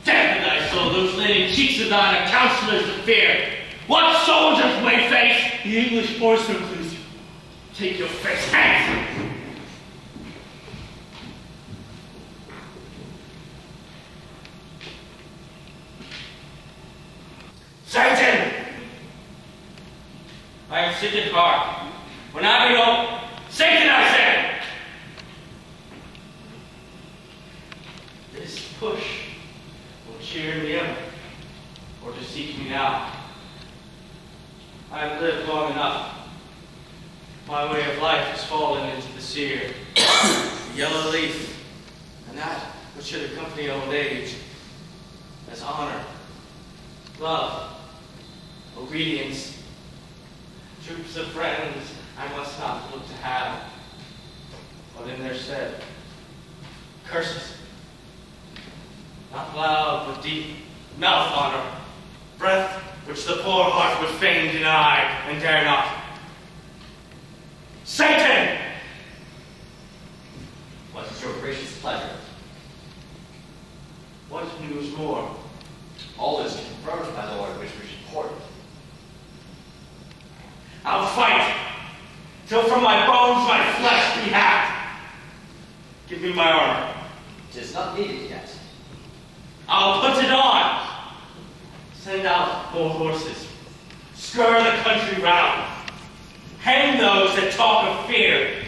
Damn thy soul, those linen cheeks of thine are counselors of fear. What soldiers may face? The English horsemen, please. Take your face. Hands! Sergeant! I am sick at heart. When I be old, Satan, I say! This push will cheer me ever, or to seek me now. I have lived long enough. My way of life has fallen into the sear. The yellow leaf, and that which should accompany old age, as honor, love, obedience, troops of friends I must not look to have, but in their stead, curses, not loud but deep, mouth honor, breath which the poor heart would fain deny and dare not. Satan! What is your gracious pleasure? What news more? All is confirmed, my lord, which was reported. I'll fight, till from my bones my flesh be hacked. Give me my armor. 'Tis not needed yet. I'll put it on. Send out more horses. Scur the country round. Hang those that talk of fear.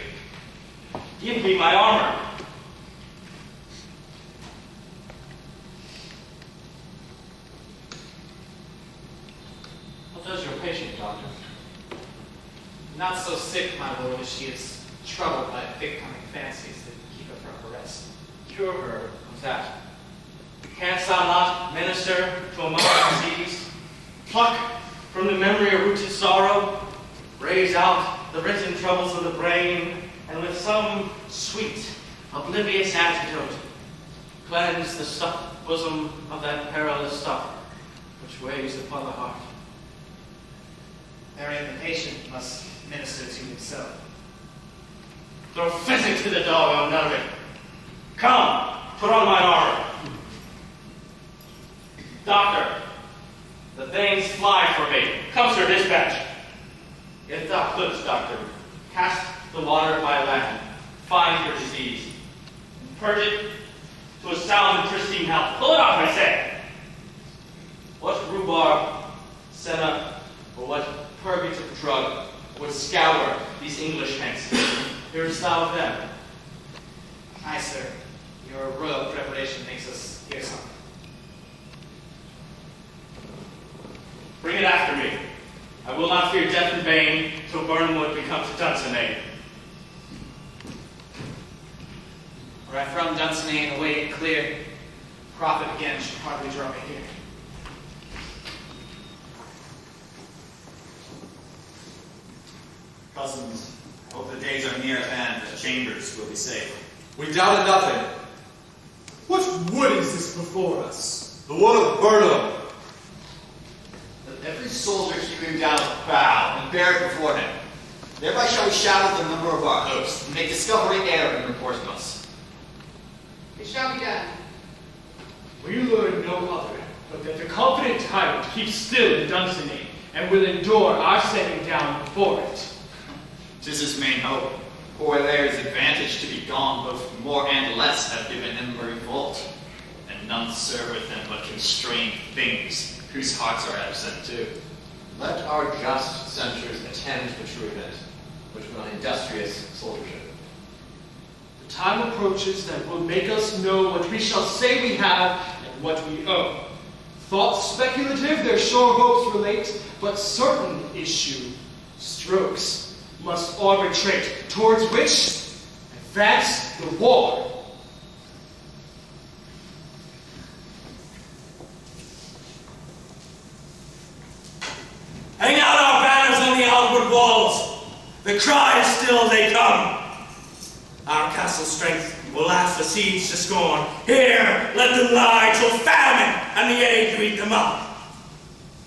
Give me my armor. What does your patient, doctor? Not so sick, my lord, as she is troubled by thick-coming fancies that keep her from her rest. Cure her of that. Canst thou not minister to a mother's disease? Pluck from the memory a rooted sorrow, raise out the written troubles of the brain, and with some sweet, oblivious antidote, cleanse the stuffed bosom of that perilous stuff which weighs upon the heart. Therein the patient must minister to himself. Throw physic to the dog on none of it. Come, put on my armor. Doctor, the things fly for me. Come, sir, dispatch. If thou couldst, doctor, cast the water at my land, find your disease, and purge it to a sound and pristine health. Pull it off, I say. What rhubarb, senna, or what purgative drug would scour these English hanks? Hearest thou of them? Aye, sir. Your royal preparation makes us hear something. Bring it after me. I will not fear death in vain till Burnwood becomes a Dunsinane. Were I from Dunsinane away and clear, profit again should hardly draw me here. Cousins, I hope the days are near at hand that Chambers will be safe. We doubted nothing. What wood is this before us? The wood of Burnham. Let every soldier hew down a bough and bear it before him. Thereby shall we shadow the number of our host, and make discovery ere in report of us. It shall be done. We learn no other, but that the confident tyrant keeps still in Dunsinane, and will endure our setting down before it. 'Tis his main hope, for there is advantage to be gone, both more and less have given him a revolt, and none serveth him but constrained things, whose hearts are absent too. Let our just censures attend the true event, which will industrious soldiership. The time approaches that will make us know what we shall say we have and what we owe. Thoughts speculative their sure hopes relate, but certain issue strokes must arbitrate, towards which advance the war. Hang out our banners on the outward walls. The cry is still, they come. Our castle strength will laugh the siege to scorn. Here, let them lie till famine and the ague eat them up.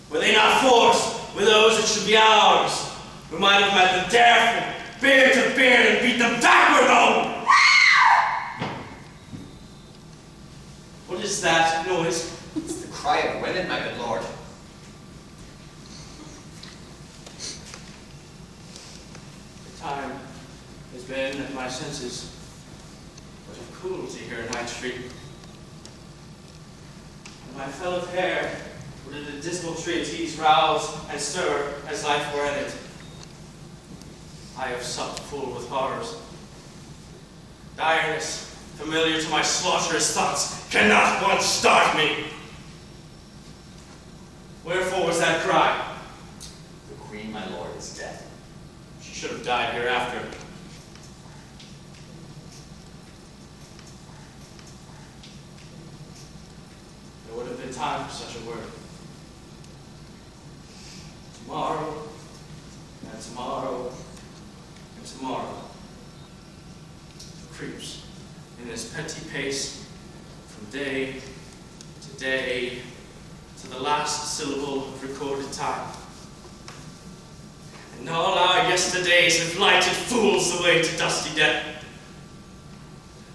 Were they not forced with those that should be ours, we might have met them dareful, beard to beard, and beat them backward home. What is that noise? It's the cry of women, my good lord. The time has been at my senses, but of cruelty here in High Street. And my fellow fair, where did the dismal treatise rouse and stir as life were in it? I have supped full with horrors. Direness, familiar to my slaughterous thoughts, cannot once start me. Wherefore was that cry? The queen, my lord, is dead. She should have died hereafter. There would have been time for such a word. Tomorrow, and tomorrow, and tomorrow. Creeps in this petty pace from day to day to the last syllable of recorded time. And all our yesterdays have lighted fools the way to dusty death.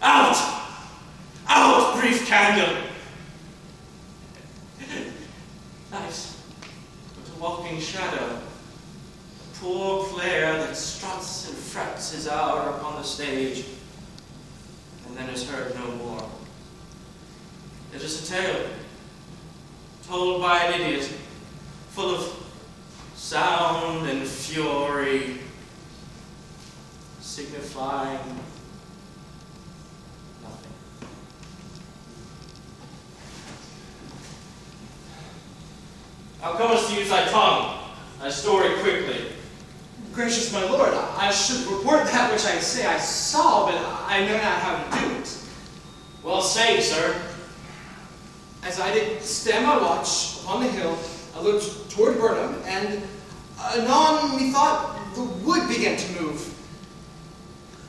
Out! Out, brief candle! Nice, but a walking shadow, a poor player that struts and frets his hour upon the stage, and then is heard no more. It is a tale, told by an idiot, full of sound and fury, signifying nothing. Thou comest to use thy tongue, thy story quickly. Gracious my lord, I should report that which I say I saw, but I know not how to do it. Well, say, sir. As I did stand my watch upon the hill, I looked toward Burnham, and anon methought the wood began to move.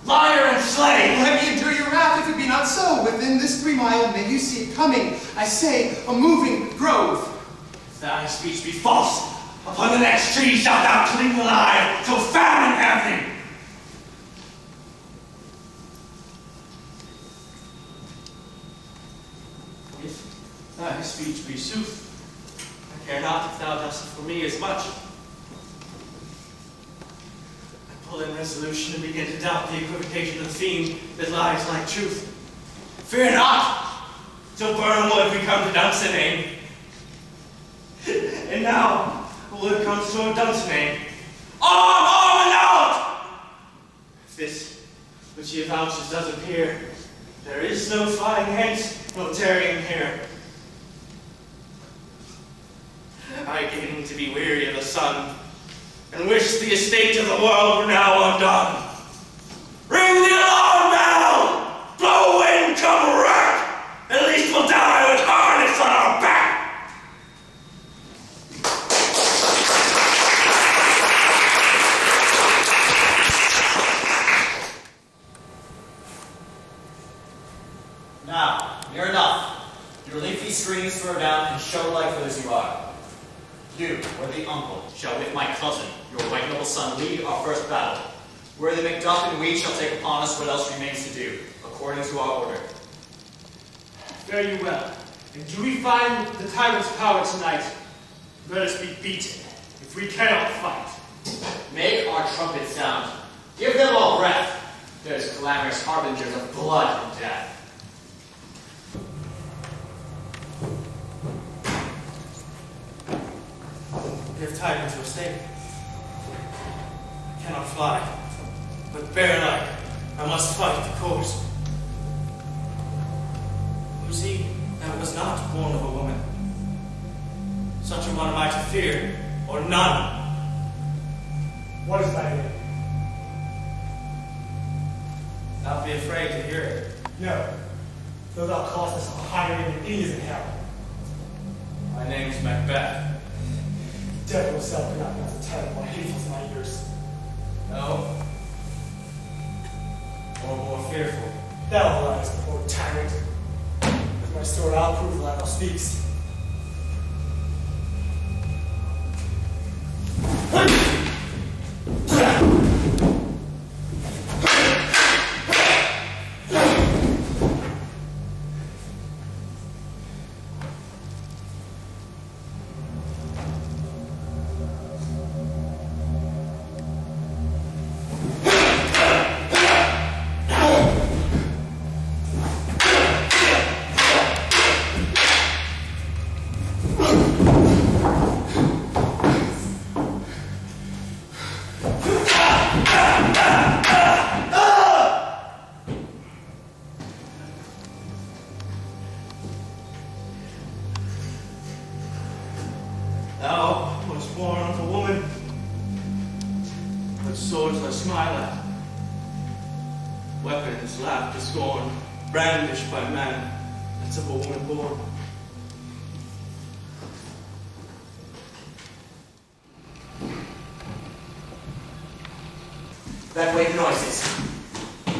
Liar and slave! Let me endure your wrath if it be not so. Within this 3 mile may you see it coming, I say, a moving grove. If thy speech be false, upon the next tree shalt thou cling alive, till famine have thee! If thy speech be sooth, I care not if thou dost for me as much. I pull in resolution and begin to doubt the equivocation of the theme that lies like truth. Fear not, till Burnham wood we come to Dunsinane. And now, wood comes toward Dunsinane. Arm and out! If this which he avouches does appear, there is no flying hence, no tarrying here. I begin to be weary of the sun, and wish the estate of the world were now undone. Ring the alarm bell! Blow wind, come wreck! At least we'll die with harness on our back! Now, near enough. Your leafy screens throw down and show like those you are. You, worthy uncle, shall with my cousin, your white noble son, lead our first battle. Worthy Macduff and we shall take upon us what else remains to do, according to our order. Fare you well. And do we find the tyrant's power tonight? Let us be beaten, if we cannot fight. Make our trumpet sound. Give them all breath. Those clamorous harbingers of blood and death. We have tied me to a stake. I cannot fly, but bear-like, I must fight the course. Who's he that was not born of a woman? Such a one am I to fear, or none. What is thy name? Not be afraid to hear it. No, though thou callest us a higher name than any is in hell. My name's Macbeth. The devil himself could not pronounce the title more hateful to my ears. No. Or more fearful. Thou liest, poor tyrant. With my sword I'll prove the lie thou speaks. swords I smile at, weapons laughed to scorn, brandished by man that's of a woman born. That way noises.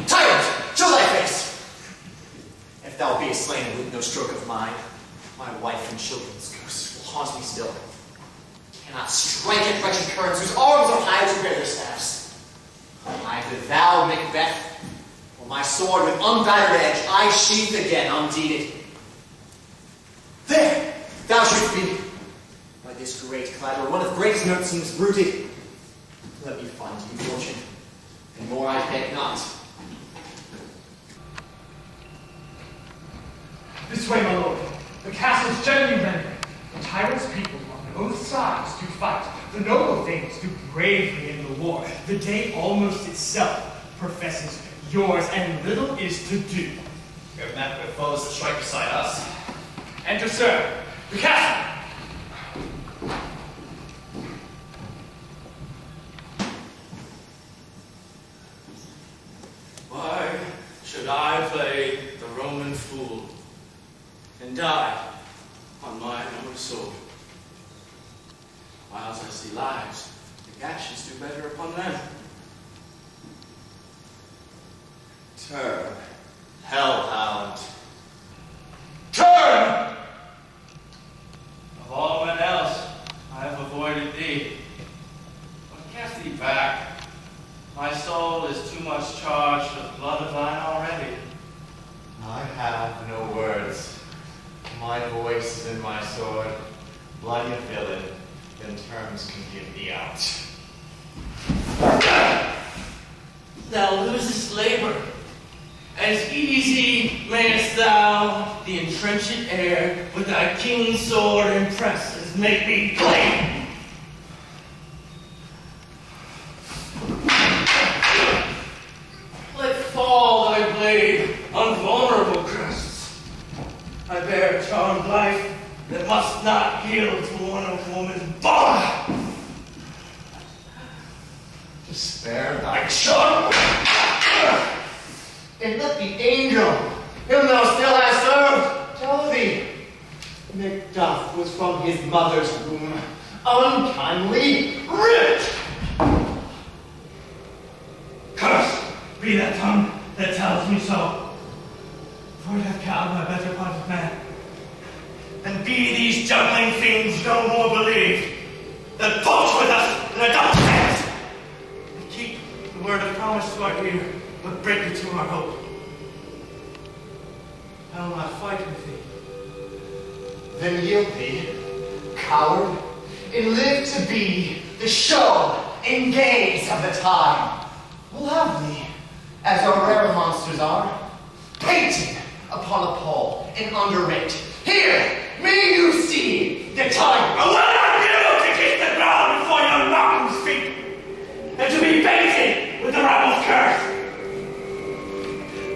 Tyrant, show thy face! If thou be slain with no stroke of mine, my wife and children's ghosts will haunt me still. Cannot strike at wretched currents whose arms are high to bear their staffs. Either thou, Macbeth, or my sword with unbattered edge I sheath again undeeded. There, thou shouldst be. By this great cladder, one of greatest note seems rooted. Let me find you, fortune, and more I beg not. This way, my lord. The castle's generally ready. The tyrant's people on both sides do fight. The noble things do bravely in the war. The day almost itself professes yours, and little is to do. We have met with foes that strike beside us. Enter, sir. The castle! Why should I play the Roman fool and die on mine own sword? Whilst I see lives, the actions do better upon them. Turn, hellhound. Turn! Of all men else, I have avoided thee. But cast thee back. My soul is too much charged with blood of thine already. I have no words. My voice is in my sword. Bloody villain, then terms can give thee out. Thou losest labor. As easy mayest thou the entrenched air with thy keen sword impress as make me blame. Let fall thy blade on vulnerable crests. I bear a charmed life that must not yield to one of woman's body. To spare thy son! And let the angel, whom thou still hast served, tell thee, Macduff was from his mother's womb unkindly ripped. Cursed be that tongue that tells me so, for it hath cowed my better part of man. And be these juggling fiends no more believed, that boast with us in a dumb sense, and keep the word of promise to our ear, but break it to our hope. I will not fight with thee. Then yield thee, coward, and live to be the show and gaze of the time. We'll have thee, as our rare monsters are, painted upon a pole and underwrit. Here, may you see the time. I will not you to kiss the ground before your mountain's feet, and to be baited with the rebel's curse.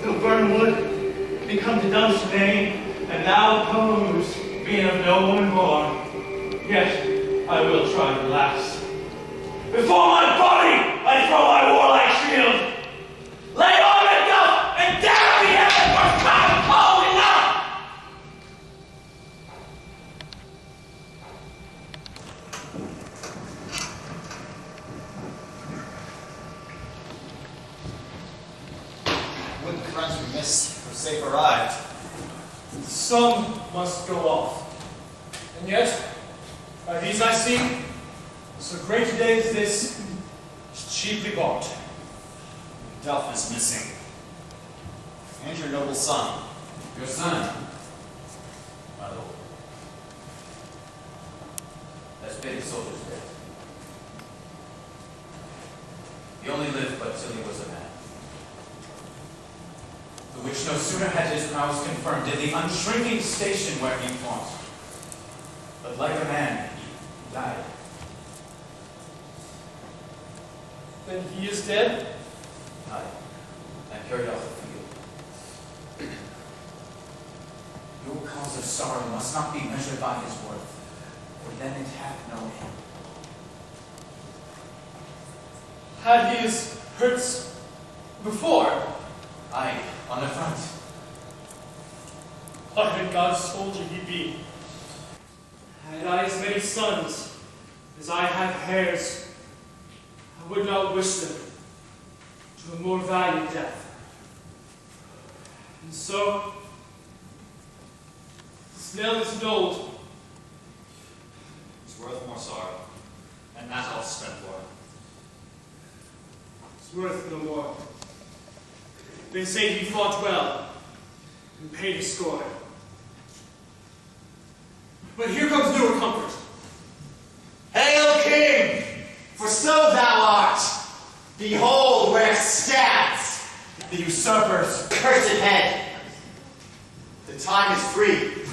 Though burn wood become to dust vein, and now opposed, being of no woman born, yet I will try to last. Before my body I throw my warlike shield. Lay on Macduff, and damn the heaven for time cold enough! Wouldn't the friends we miss have safe arrived? Some must go off. And yet, by these I see, so great a day as this is cheaply bought. Duff is missing. And your noble son. Your son, My lord. has paid his soldier's debt. He only lived but till he was a man. The which no sooner had his prowess confirmed did the unshrinking station where he fought, but like a man, he died. Then he is dead? Aye, and carried off the field. Your cause of sorrow must not be measured by his worth, for then it hath no end. Had he his hurts before? Aye, on the front. What a God's soldier he be. Had I as many sons as I have hairs, I would not wish them to a more valiant death. And so, this nail is old. It's worth more sorrow, and that I'll spend for it. It's worth no more. They say he fought well and paid his score. But here comes newer comfort. Hail, King! For so thou art! Behold where stands the usurper's cursed head. The time is free.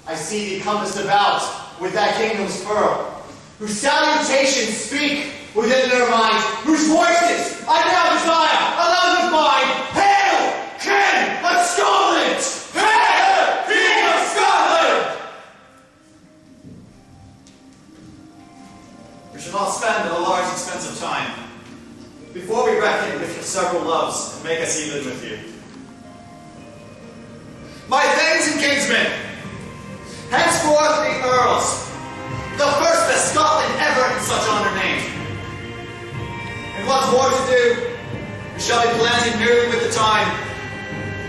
I see thee compassed about with that kingdom's pearl, whose salutations speak within their minds, whose voices I now desire, alone with mine. Hail, King of Scotland! Hail, King of Scotland! We shall not spend a large expense of time before we reckon with your several loves and make us even with you. My thanes and kinsmen, henceforth the earls, the first that Scotland ever in such honour named. And what's more to do, we shall be planning merely with the time,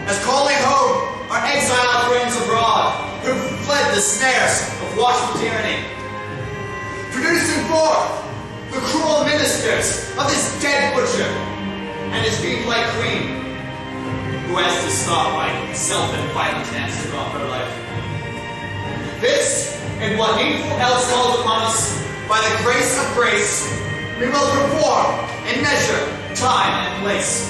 as calling home our exiled friends abroad, who fled the snares of watchful tyranny, producing forth the cruel ministers of this dead butcher and his fiend-like queen, who has to stop by self and violent hands to rob her life. This, and what needful else falls upon us, by the grace of grace, we will perform in measure, time, and place.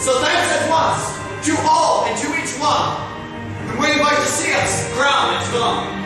So thanks at once to all and to each one, and we invite to see us crowned and strong.